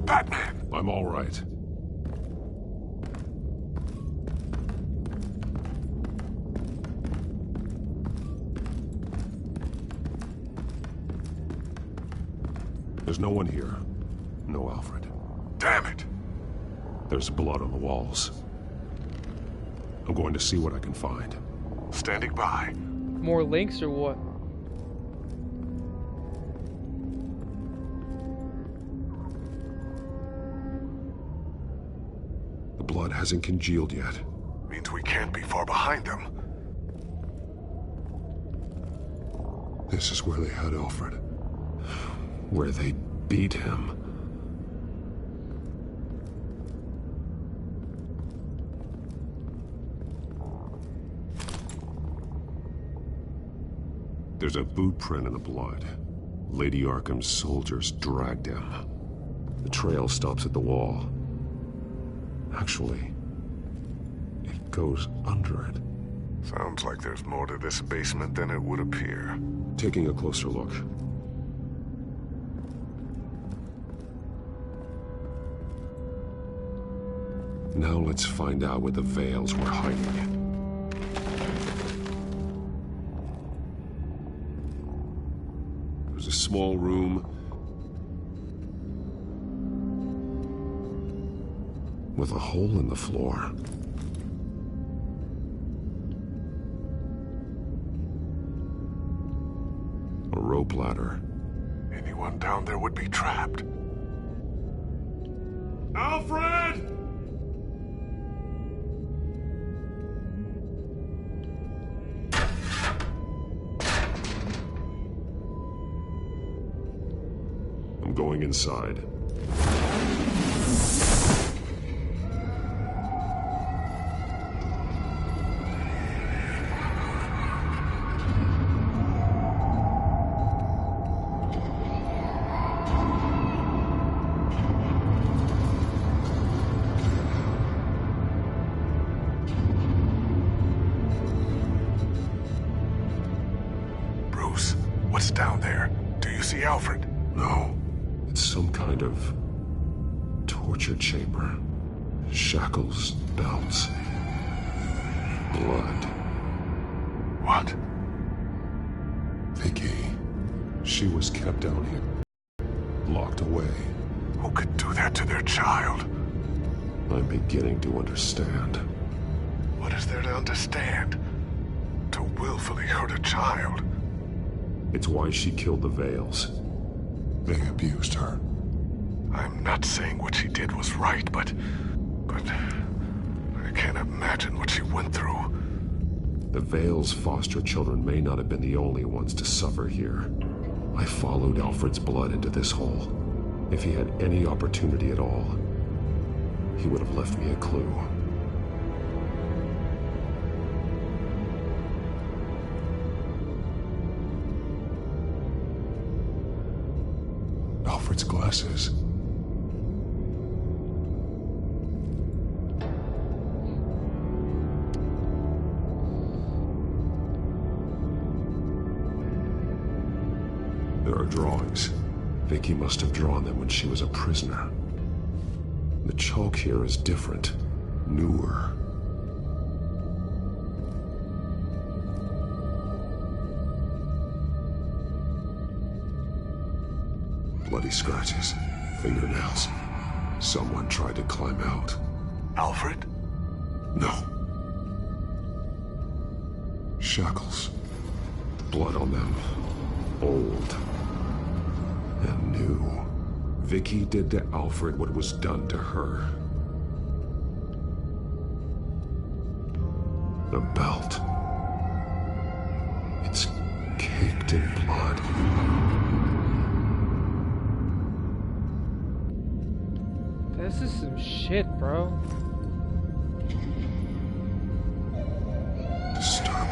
Speaker 15: Batman!
Speaker 17: I'm all right. There's no one here. No Alfred.
Speaker 15: Damn it!
Speaker 17: There's blood on the walls. I'm going to see what I can find.
Speaker 15: Standing by.
Speaker 1: More links or what?
Speaker 17: The blood hasn't congealed yet.
Speaker 15: Means we can't be far behind them.
Speaker 17: This is where they had Alfred. Where they beat him. There's a boot print in the blood. Lady Arkham's soldiers dragged him. The trail stops at the wall. Actually, it goes under it.
Speaker 15: Sounds like there's more to this basement than it would appear.
Speaker 17: Taking a closer look. Now let's find out where the Veils were hiding. There's a small room with a hole in the floor. A rope ladder.
Speaker 15: Anyone down there would be trapped.
Speaker 3: Alfred!
Speaker 17: I'm going inside.
Speaker 15: Bruce, what's down there? Do you see Alfred?
Speaker 17: No. It's some kind of torture chamber. Shackles, belts, blood.
Speaker 15: What?
Speaker 17: Vicky. She was kept down here. Locked away.
Speaker 15: Who could do that to their child?
Speaker 17: I'm beginning to understand.
Speaker 15: What is there to understand? To willfully hurt a child?
Speaker 17: It's why she killed the Veils. They abused her.
Speaker 15: I'm not saying what she did was right, but I can't imagine what she went through.
Speaker 17: The Veils' foster children may not have been the only ones to suffer here. I followed Alfred's blood into this hole. If he had any opportunity at all, he would have left me a clue. Alfred's glasses. There are drawings. Vicky must have drawn them when she was a prisoner. The chalk here is different, newer. Bloody scratches, fingernails. Someone tried to climb out.
Speaker 15: Alfred?
Speaker 17: No. Shackles. Blood on them. Old. And new. Vicky did to Alfred what was done to her. The belt. It's caked in blood.
Speaker 1: This is some shit, bro.
Speaker 17: Disturbing.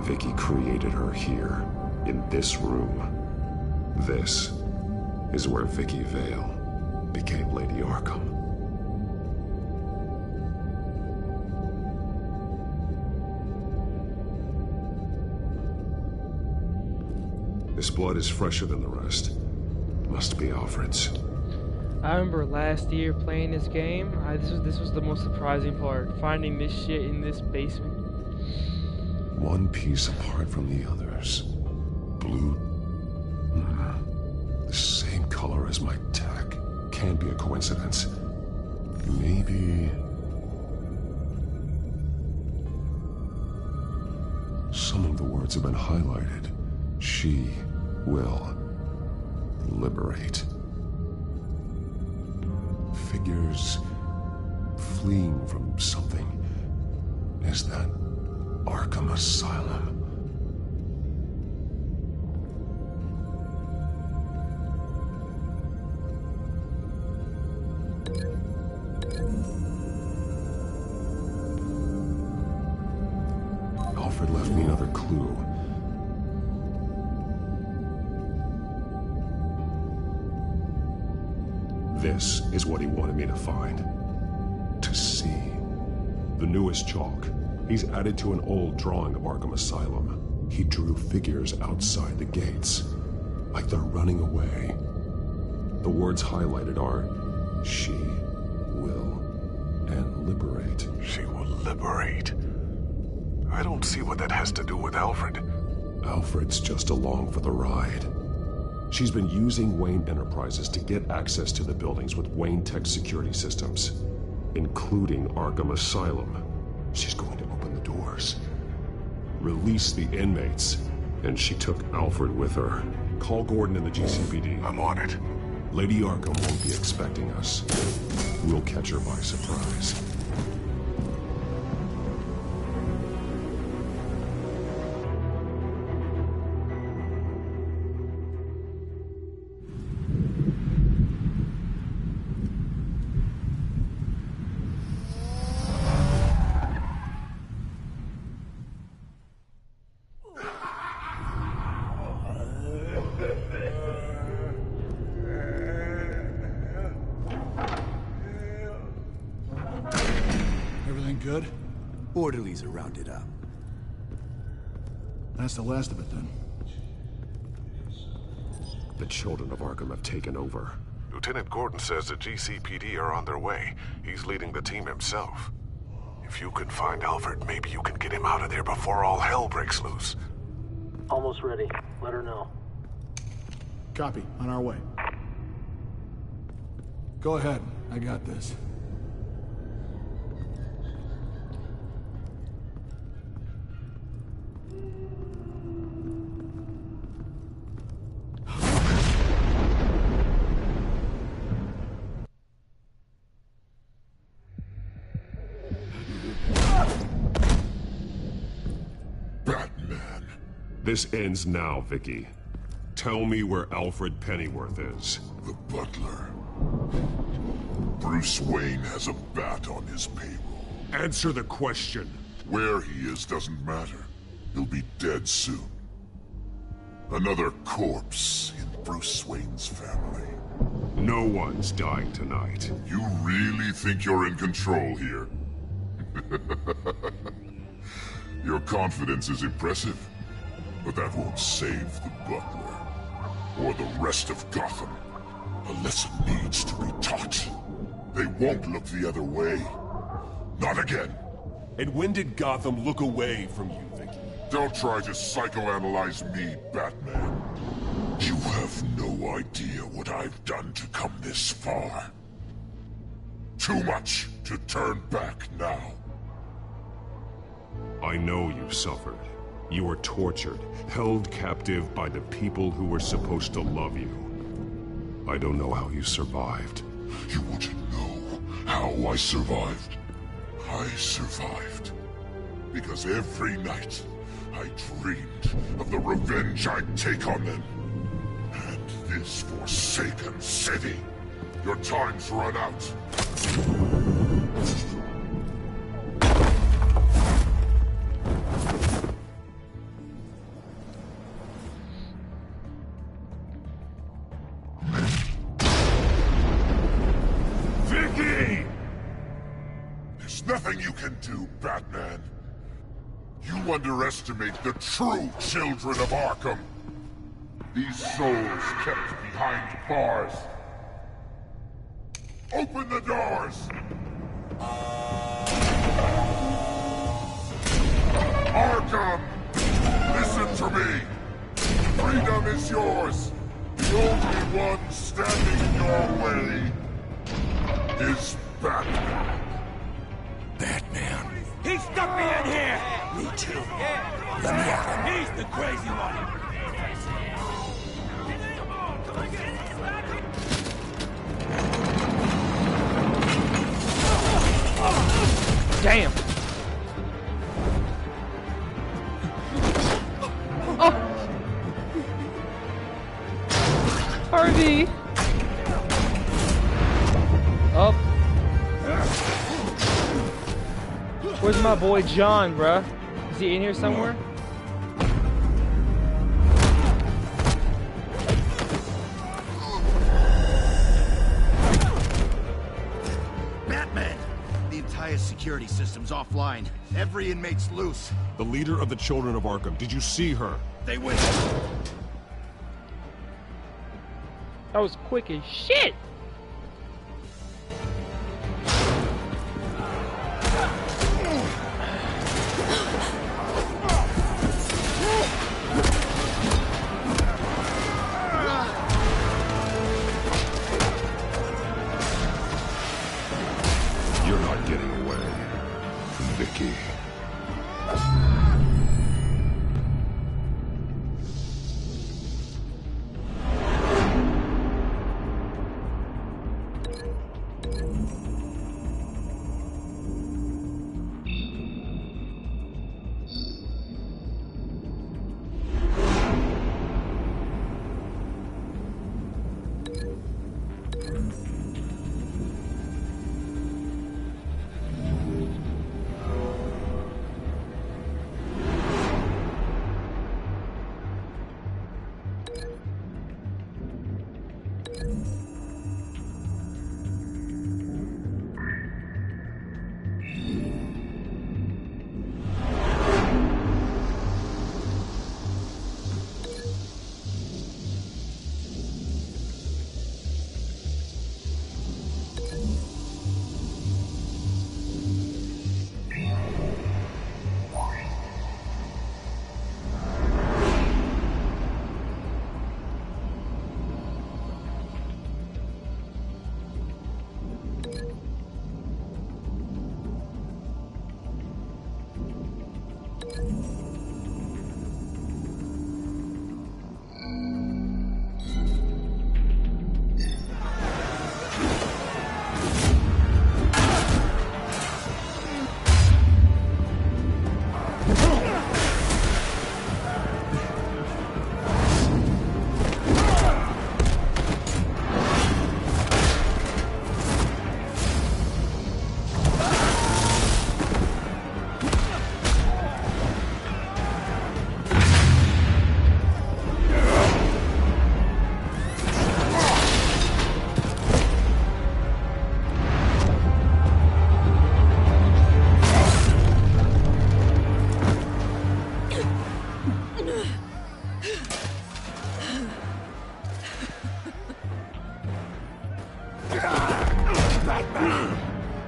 Speaker 17: Vicky created her here, in this room. This is where Vicky Vale became Lady Arkham. This blood is fresher than the rest. Must be Alfred's.
Speaker 1: I remember last year playing this game. This was the most surprising part. Finding this shit in this basement.
Speaker 17: One piece apart from the others. Blue. The same color as my tech. Can't be a coincidence. Maybe... Some of the words have been highlighted. She will liberate. Figures fleeing from something. Is that Arkham Asylum? Alfred left me another clue. This is what he wanted me to find. To see. The newest chalk. He's added to an old drawing of Arkham Asylum. He drew figures outside the gates. Like they're running away. The words highlighted are... She will... and liberate.
Speaker 15: She will liberate. I don't see what that has to do with Alfred.
Speaker 17: Alfred's just along for the ride. She's been using Wayne Enterprises to get access to the buildings with Wayne Tech security systems, including Arkham Asylum. She's going to open the doors, release the inmates, and she took Alfred with her. Call Gordon and the GCPD.
Speaker 15: I'm on it.
Speaker 17: Lady Arkham won't be expecting us. We'll catch her by surprise.
Speaker 18: Good?
Speaker 19: Orderlies are rounded up.
Speaker 18: That's the last of it, then.
Speaker 17: The children of Arkham have taken over.
Speaker 15: Lieutenant Gordon says the GCPD are on their way. He's leading the team himself. If you can find Alfred, maybe you can get him out of there before all hell breaks loose.
Speaker 20: Almost ready. Let her know.
Speaker 18: Copy. On our way. Go ahead. I got this.
Speaker 17: This ends now, Vicky. Tell me where Alfred Pennyworth is.
Speaker 21: The butler. Bruce Wayne has a bat on his payroll.
Speaker 17: Answer the question.
Speaker 21: Where he is doesn't matter. He'll be dead soon. Another corpse in Bruce Wayne's family.
Speaker 17: No one's dying tonight.
Speaker 21: You really think you're in control here? Your confidence is impressive. But that won't save the butler, or the rest of Gotham. A lesson needs to be taught. They won't look the other way. Not again.
Speaker 17: And when did Gotham look away from you, Vicky?
Speaker 21: Don't try to psychoanalyze me, Batman. You have no idea what I've done to come this far. Too much to turn back now.
Speaker 17: I know you suffered. You were tortured, held captive by the people who were supposed to love you. I don't know how you survived.
Speaker 21: You want to know how I survived? I survived because every night I dreamed of the revenge I'd take on them. And this forsaken city. Your time's run out. Nothing you can do, Batman. You underestimate the true children of Arkham. These souls kept behind bars. Open the doors! Arkham! Listen to me! Freedom is yours! The only one standing in your way is Batman.
Speaker 14: Batman. He stuck me in here! Me too. Let me at him. He's the crazy one.
Speaker 1: Damn. Oh. Harvey. Up. Where's my boy John, bruh? Is he in here somewhere?
Speaker 10: Batman! The entire security system's offline. Every inmate's loose.
Speaker 17: The leader of the Children of Arkham, did you see her?
Speaker 10: They went.
Speaker 1: That was quick as shit!
Speaker 17: You're not getting away, Vicky.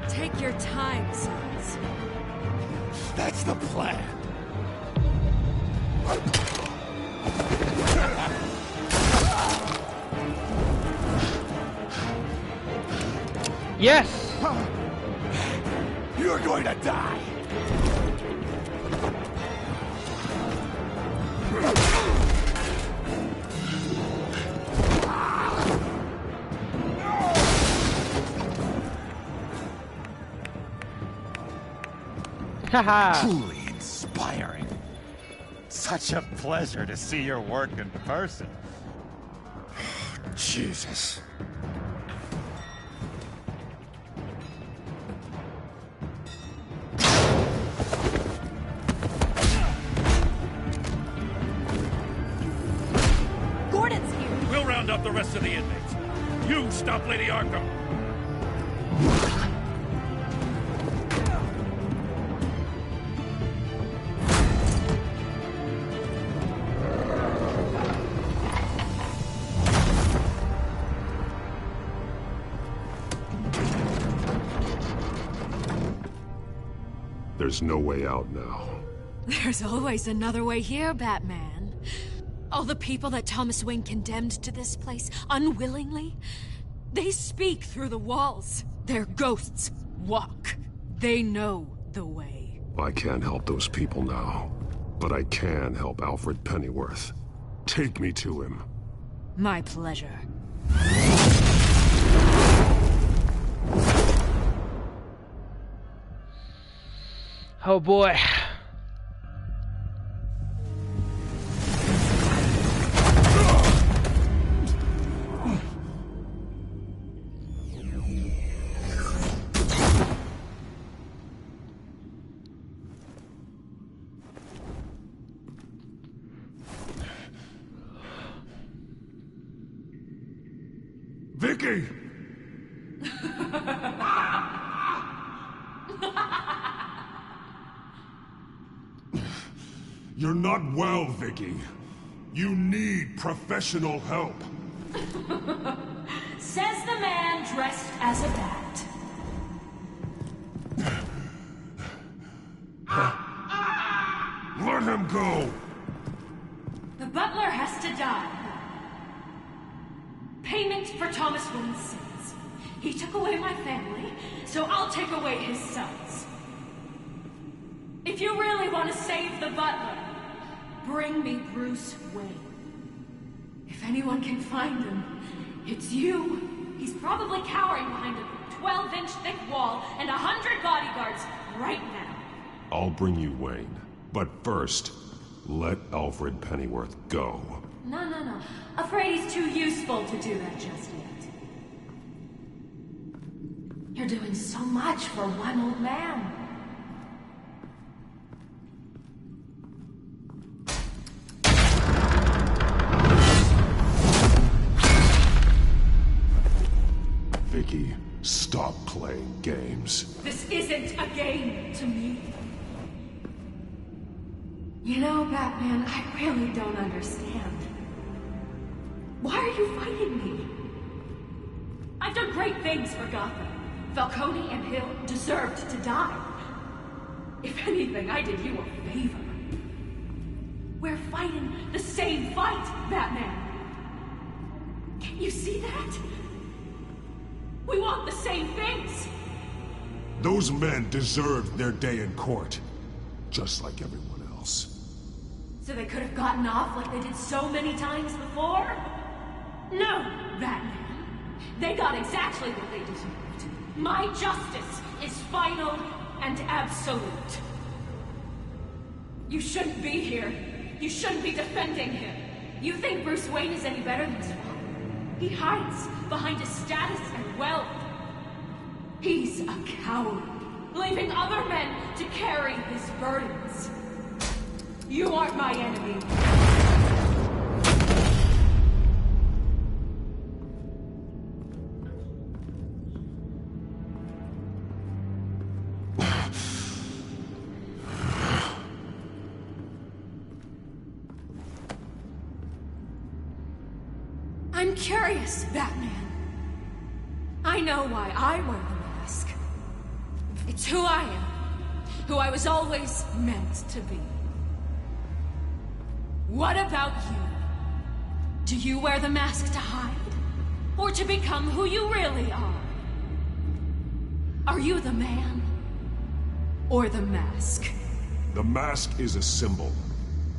Speaker 4: Take your time, sons.
Speaker 10: That's the plan.
Speaker 1: Yes!
Speaker 10: You're going to die.
Speaker 22: Truly inspiring. Such a pleasure to see your work in person.
Speaker 17: Jesus.
Speaker 4: Gordon's here.
Speaker 6: We'll round up the rest of the inmates. You stop Lady Arkham.
Speaker 17: There's no way out now.
Speaker 4: There's always another way here, Batman. All the people that Thomas Wayne condemned to this place unwillingly, they speak through the walls. Their ghosts walk. They know the way.
Speaker 17: I can't help those people now, but I can help Alfred Pennyworth. Take me to him.
Speaker 4: My pleasure.
Speaker 1: Oh boy.
Speaker 21: Vicky! You're not well, Vicky. You need professional help.
Speaker 8: Says the man dressed as a bat.
Speaker 21: Let him go!
Speaker 8: The butler has to die. Payment for Thomas Wayne's sins. He took away my family, so I'll take away his sons. If you really want to save the butler, bring me Bruce Wayne. If anyone can find him, it's you. He's probably cowering behind a 12-inch thick wall and 100 bodyguards right now.
Speaker 17: I'll bring you Wayne. But first, let Alfred Pennyworth go.
Speaker 8: No. Afraid he's too useful to do that just yet. You're doing so much for one old man.
Speaker 17: Vicky, stop playing games.
Speaker 8: This isn't a game to me. You know, Batman, I really don't understand. Why are you fighting me? I've done great things for Gotham. Falcone and Hill deserved to die. If anything, I did you a favor. We're fighting the same fight, Batman. Can't you see that? We want the same things.
Speaker 21: Those men deserved their day in court, just like everyone else.
Speaker 8: So they could have gotten off like they did so many times before? No, Batman. They got exactly what they deserved. My justice is final and absolute. You shouldn't be here. You shouldn't be defending him. You think Bruce Wayne is any better than his father? He hides behind his status and wealth. He's a coward, leaving other men to carry his burdens. You aren't my enemy. I'm curious, Batman. I know why I wear the mask. It's who I am. Who I was always meant to be. What about you? Do you wear the mask to hide? Or to become who you really are? Are you the man? Or the mask?
Speaker 17: The mask is a symbol.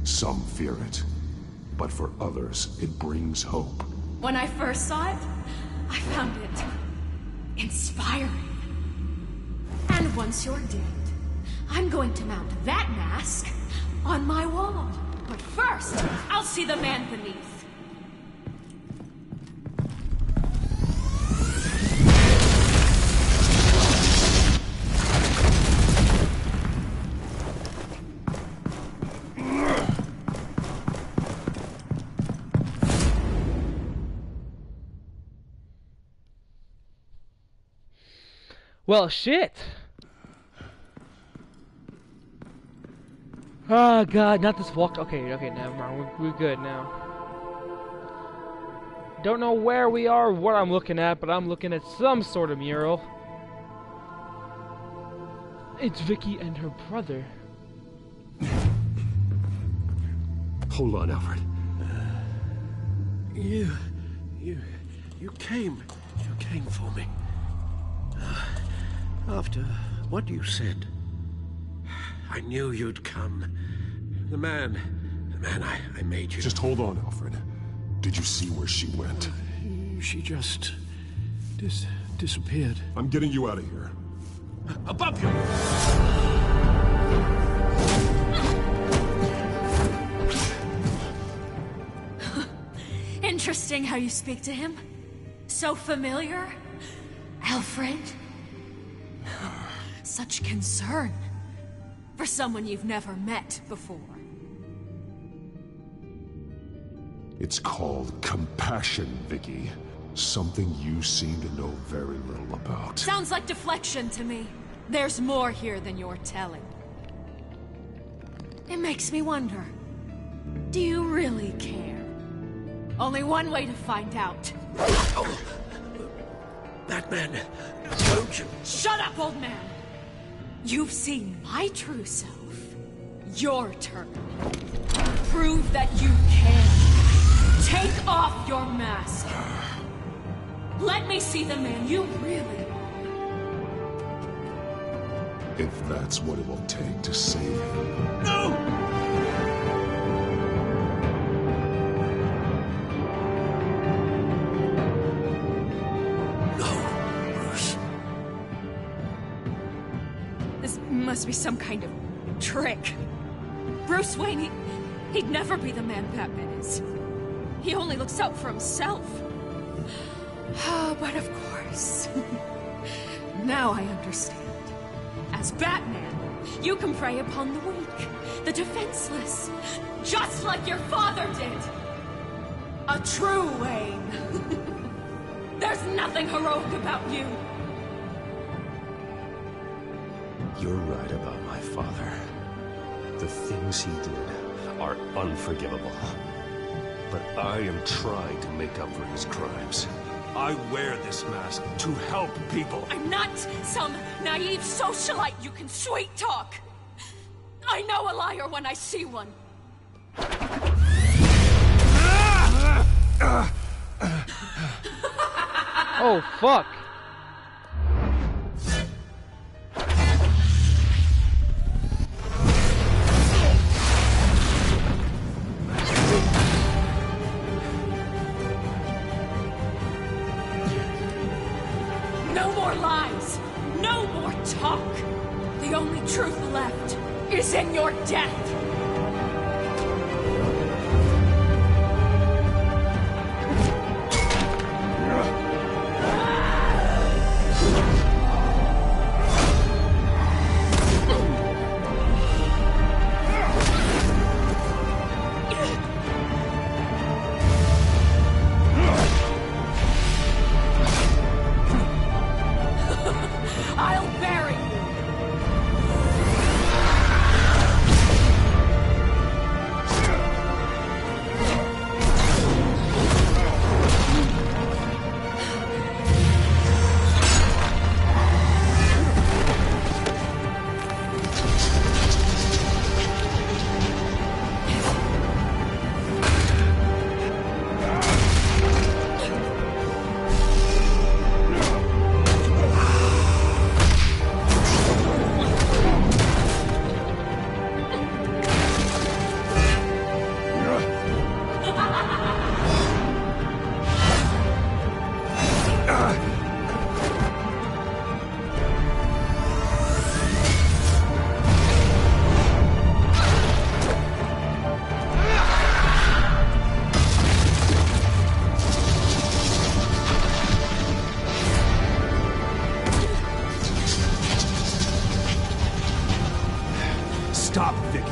Speaker 17: Some fear it. But for others, it brings hope.
Speaker 8: When I first saw it, I found it inspiring. And once you're dead, I'm going to mount that mask on my wall. But first, I'll see the man beneath.
Speaker 1: Well, shit. Oh, God, not this walk. Okay, never mind. We're good now. Don't know where we are, what I'm looking at, but I'm looking at some sort of mural. It's Vicky and her brother.
Speaker 17: Hold on, Alfred.
Speaker 7: You came for me. After what you said, I knew you'd come. The man I made you.
Speaker 17: Just hold on, Alfred. Did you see where she went?
Speaker 7: She just disappeared.
Speaker 17: I'm getting you out of here.
Speaker 7: Above you!
Speaker 4: Interesting how you speak to him. So familiar. Alfred. Such concern for someone you've never met before.
Speaker 17: It's called compassion, Vicky. Something you seem to know very little about.
Speaker 4: Sounds like deflection to me. There's more here than you're telling. It makes me wonder, do you really care? Only one way to find out.
Speaker 7: Oh. Batman, don't you...
Speaker 4: Shut up, old man! You've seen my true self. Your turn. Prove that you can. Take off your mask. Let me see the man you really are.
Speaker 17: If that's what it will take to save him.
Speaker 7: No!
Speaker 4: Must be some kind of trick. Bruce Wayne, he'd never be the man Batman is. He only looks out for himself. But of course. Now I understand. As Batman, you can prey upon the weak, the defenseless, just like your father did. A true Wayne. There's nothing heroic about you.
Speaker 2: You're right about my father. The things he did are unforgivable. But I am trying to make up for his crimes. I wear this mask to help people.
Speaker 4: I'm not some naive socialite you can sweet talk. I know a liar when I see one.
Speaker 1: Oh, fuck.
Speaker 4: No more lies. No more talk. The only truth left is in your death. I'll bury you.
Speaker 3: Stop, Vicky.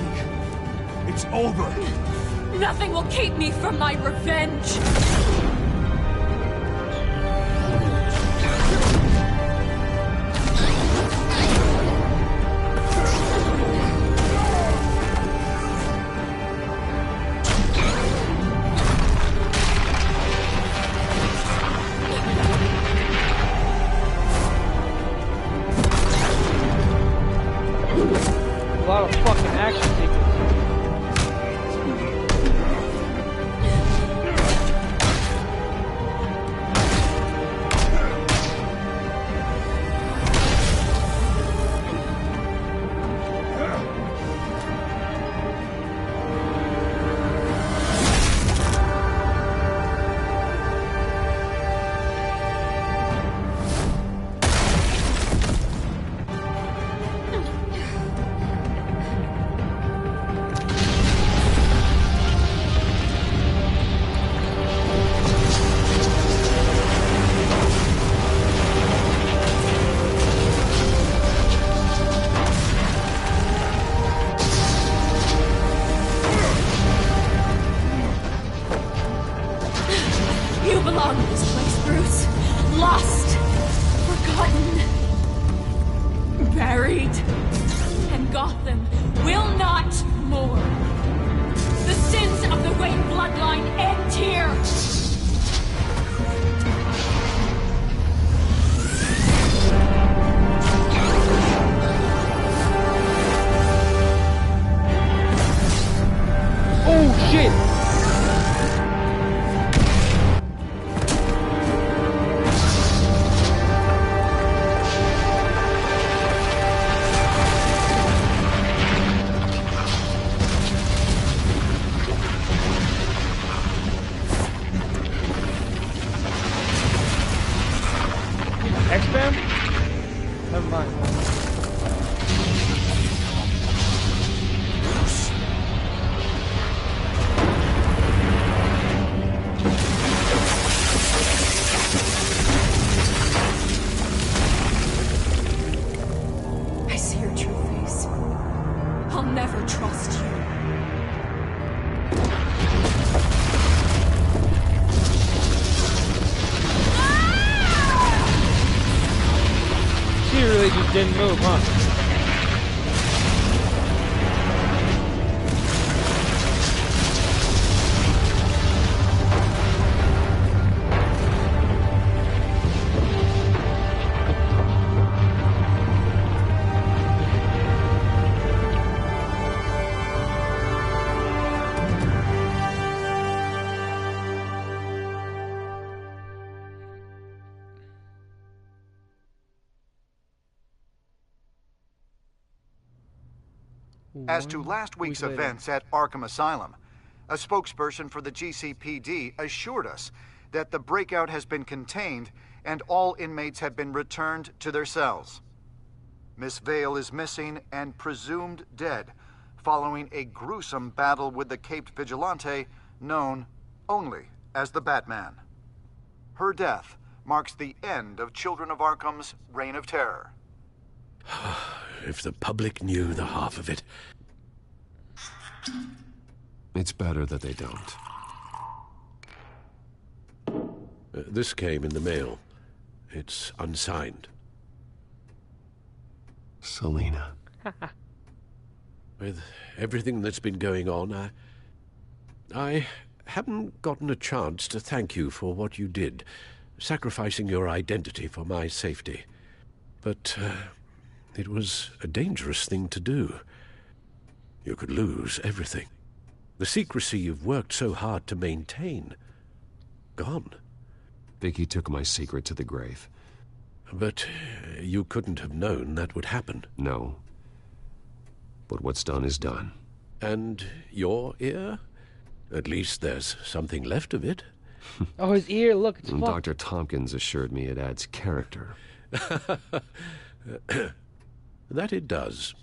Speaker 3: It's over.
Speaker 4: Nothing will keep me from my revenge.
Speaker 8: Wayne bloodline end here!
Speaker 1: Oh shit! X-Bam? Never mind.
Speaker 8: I see your true face. I'll never trust you.
Speaker 1: She really just didn't move, huh?
Speaker 10: As to last week's events at Arkham Asylum, a spokesperson for the GCPD assured us that the breakout has been contained and all inmates have been returned to their cells. Miss Vale is missing and presumed dead following a gruesome battle with the caped vigilante known only as the Batman. Her death marks the end of Children of Arkham's reign of terror.
Speaker 7: If the public knew the half of it.
Speaker 5: It's better that they don't.
Speaker 7: This came in the mail. It's unsigned.
Speaker 5: Selina.
Speaker 7: With everything that's been going on, I haven't gotten a chance to thank you for what you did, sacrificing your identity for my safety. But it was a dangerous thing to do. You could lose everything. The secrecy you've worked so hard to maintain. Gone.
Speaker 5: Vicky took my secret to the grave.
Speaker 7: But you couldn't have known that would happen.
Speaker 5: No. But what's done is done.
Speaker 7: And your ear? At least there's something left of it.
Speaker 1: Oh, his ear, look, it's fucked.
Speaker 5: Dr. Tompkins assured me it adds character.
Speaker 7: That it does.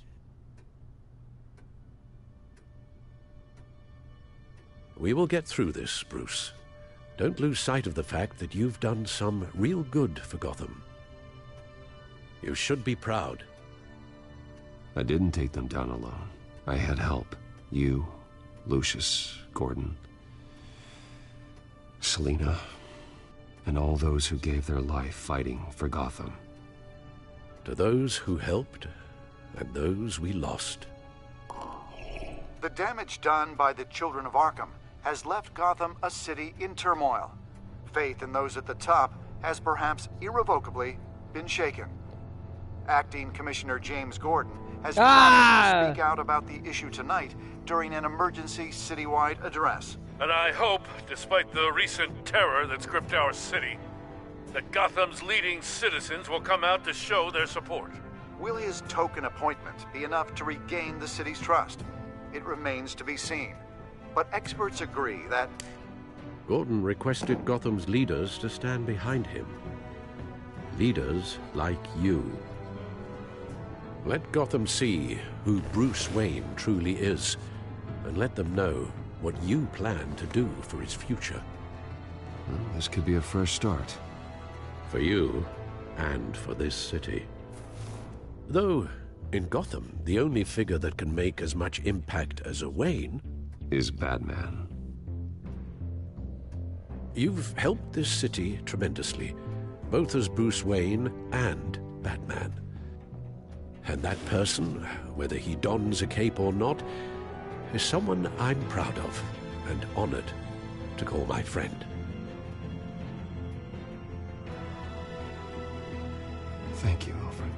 Speaker 7: We will get through this, Bruce. Don't lose sight of the fact that you've done some real good for Gotham. You should be proud.
Speaker 5: I didn't take them down alone. I had help. You, Lucius, Gordon, Selina, and all those who gave their life fighting for Gotham.
Speaker 7: To those who helped, and those we lost.
Speaker 10: The damage done by the Children of Arkham has left Gotham a city in turmoil. Faith in those at the top has perhaps irrevocably been shaken. Acting Commissioner James Gordon has promised to speak out about the issue tonight during an emergency citywide address.
Speaker 6: And I hope, despite the recent terror that's gripped our city, that Gotham's leading citizens will come out to show their support.
Speaker 10: Will his token appointment be enough to regain the city's trust? It remains to be seen. But experts agree that
Speaker 7: Gordon requested Gotham's leaders to stand behind him. Leaders like you. Let Gotham see who Bruce Wayne truly is, and let them know what you plan to do for its future.
Speaker 5: Well, this could be a fresh start.
Speaker 7: For you, and for this city. Though, in Gotham, the only figure that can make as much impact as a Wayne
Speaker 5: is Batman.
Speaker 7: You've helped this city tremendously, both as Bruce Wayne and Batman. And that person, whether he dons a cape or not, is someone I'm proud of and honored to call my friend.
Speaker 5: Thank you, Alfred.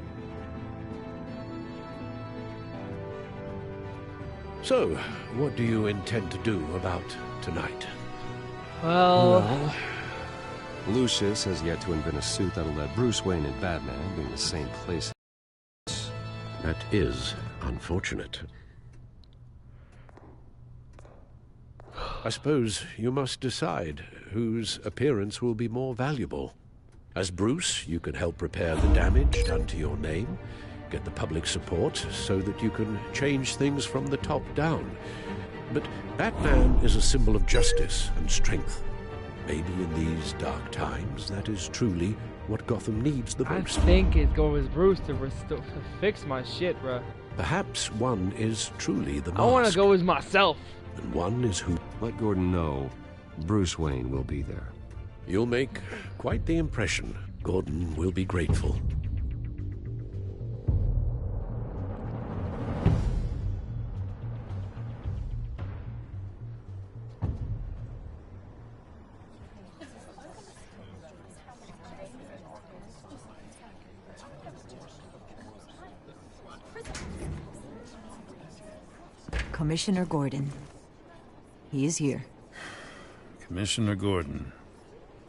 Speaker 7: So, what do you intend to do about tonight?
Speaker 1: Well,
Speaker 5: Lucius has yet to invent a suit that'll let Bruce Wayne and Batman be in the same place.
Speaker 7: That is unfortunate. I suppose you must decide whose appearance will be more valuable. As Bruce, you can help repair the damage done to your name, get the public support so that you can change things from the top down. But Batman is a symbol of justice and strength. Maybe in these dark times, that is truly what Gotham needs the most.
Speaker 1: I think it's going with Bruce to fix my shit, bruh.
Speaker 7: Perhaps one is truly the mask.
Speaker 1: I want to go as myself.
Speaker 7: And one is who...
Speaker 5: Let Gordon know Bruce Wayne will be there.
Speaker 7: You'll make quite the impression. Gordon will be grateful.
Speaker 11: Commissioner Gordon. He is here.
Speaker 6: Commissioner Gordon.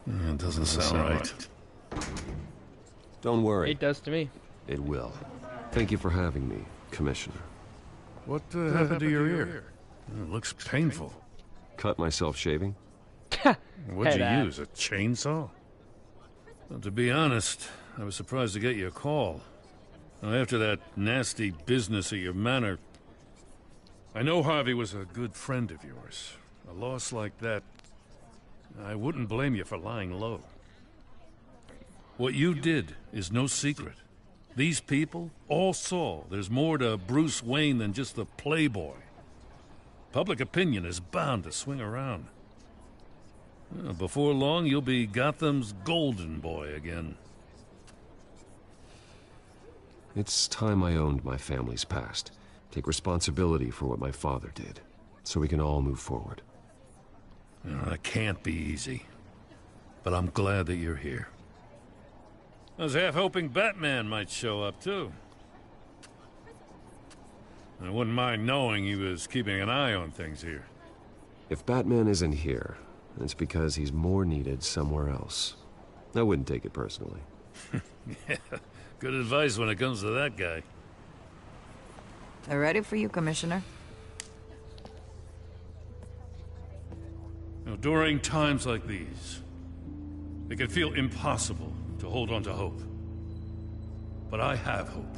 Speaker 6: That doesn't sound right.
Speaker 5: Don't worry.
Speaker 1: It does to me.
Speaker 5: It will. Thank you for having me, Commissioner.
Speaker 6: What happened to your ear? It looks painful.
Speaker 5: Cut myself shaving.
Speaker 6: What'd you use, a chainsaw? Well, to be honest, I was surprised to get your call. Now, after that nasty business at your manor, I know Harvey was a good friend of yours. A loss like that, I wouldn't blame you for lying low. What you did is no secret. These people all saw there's more to Bruce Wayne than just the playboy. Public opinion is bound to swing around. Before long, you'll be Gotham's golden boy again.
Speaker 5: It's time I owned my family's past. Take responsibility for what my father did, so we can all move forward.
Speaker 6: That can't be easy, but I'm glad that you're here. I was half hoping Batman might show up, too. I wouldn't mind knowing he was keeping an eye on things here.
Speaker 5: If Batman isn't here, it's because he's more needed somewhere else. I wouldn't take it personally.
Speaker 6: Yeah, good advice when it comes to that guy.
Speaker 11: They're ready for you, Commissioner.
Speaker 6: During times like these, it can feel impossible to hold on to hope. But I have hope.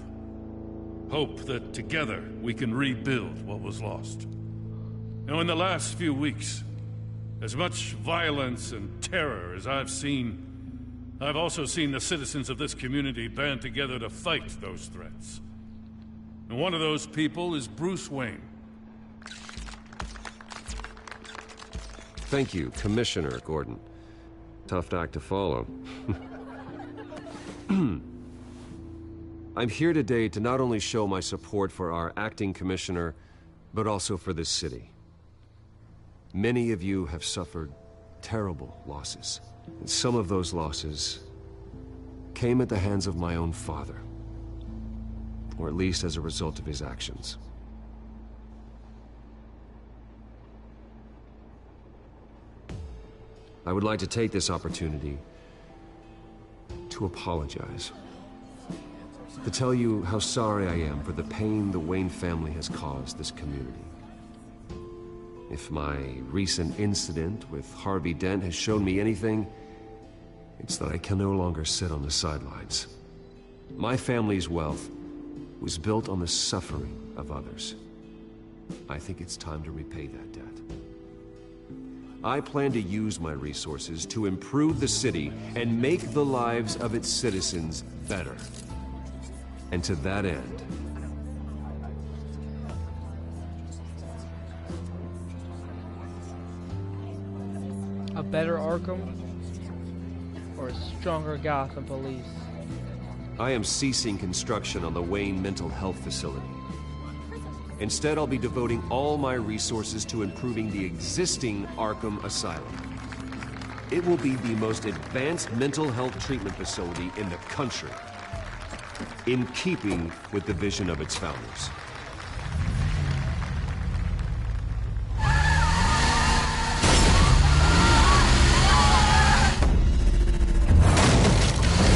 Speaker 6: Hope that together we can rebuild what was lost. Now, in the last few weeks, as much violence and terror as I've seen, I've also seen the citizens of this community band together to fight those threats. And one of those people is Bruce Wayne.
Speaker 5: Thank you, Commissioner Gordon. Tough act to follow. I'm here today to not only show my support for our acting commissioner, but also for this city. Many of you have suffered terrible losses. And some of those losses came at the hands of my own father. Or at least as a result of his actions. I would like to take this opportunity to apologize. To tell you how sorry I am for the pain the Wayne family has caused this community. If my recent incident with Harvey Dent has shown me anything, it's that I can no longer sit on the sidelines. My family's wealth was built on the suffering of others. I think it's time to repay that debt. I plan to use my resources to improve the city and make the lives of its citizens better. And to that end,
Speaker 1: a better Arkham or a stronger Gotham police?
Speaker 5: I am ceasing construction on the Wayne Mental Health Facility.
Speaker 2: Instead, I'll be devoting all my resources to improving the existing Arkham Asylum. It will be the most advanced mental health treatment facility in the country, in keeping with the vision of its founders.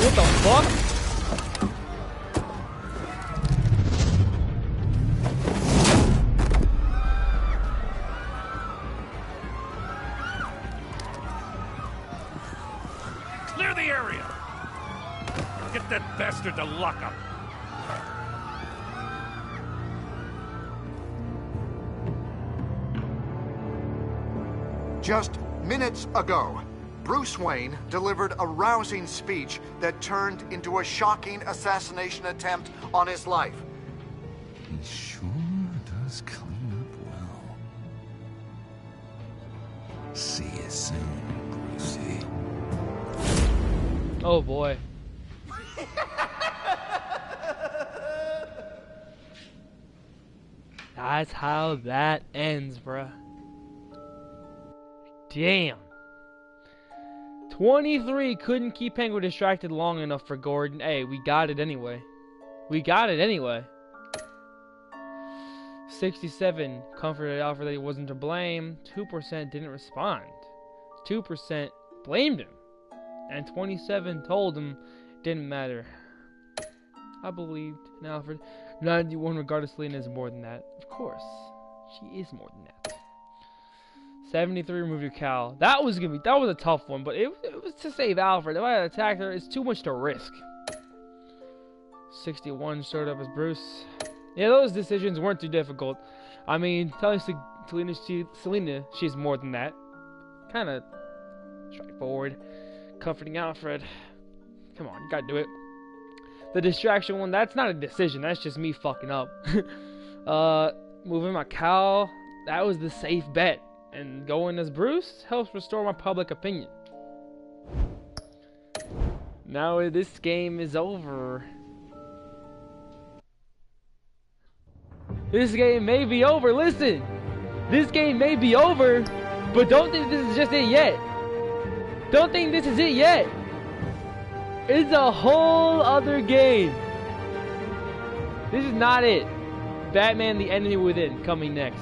Speaker 1: What the fuck?
Speaker 6: Clear the area! Get that bastard to lock up!
Speaker 10: Just minutes ago, Bruce Wayne delivered a rousing speech that turned into a shocking assassination attempt on his life.
Speaker 12: He sure does clean up well. See you soon, Brucey.
Speaker 1: Oh boy. That's how that ends, bruh. Damn. 23 couldn't keep Penguin distracted long enough for Gordon. Hey, we got it anyway. We got it anyway. 67 comforted Alfred that he wasn't to blame. 2% didn't respond. 2% blamed him. And 27 told him it didn't matter. I believed in Alfred. 91 regardless, Selena is more than that. Of course. She is more than that. 73 remove your cowl. That was a tough one, but it was to save Alfred. If I had attacked her, it's too much to risk. 61 showed up as Bruce. Yeah, those decisions weren't too difficult. I mean, telling Selena she's more than that. Kind of straightforward. Comforting Alfred. Come on, you gotta do it. The distraction one, that's not a decision. That's just me fucking up. Moving my cowl, that was the safe bet. And going as Bruce helps restore my public opinion. Now this game is over. This game may be over. Listen, this game may be over, but don't think this is just it yet. Don't think this is it yet. It's a whole other game. This is not it. Batman: The Enemy Within coming next.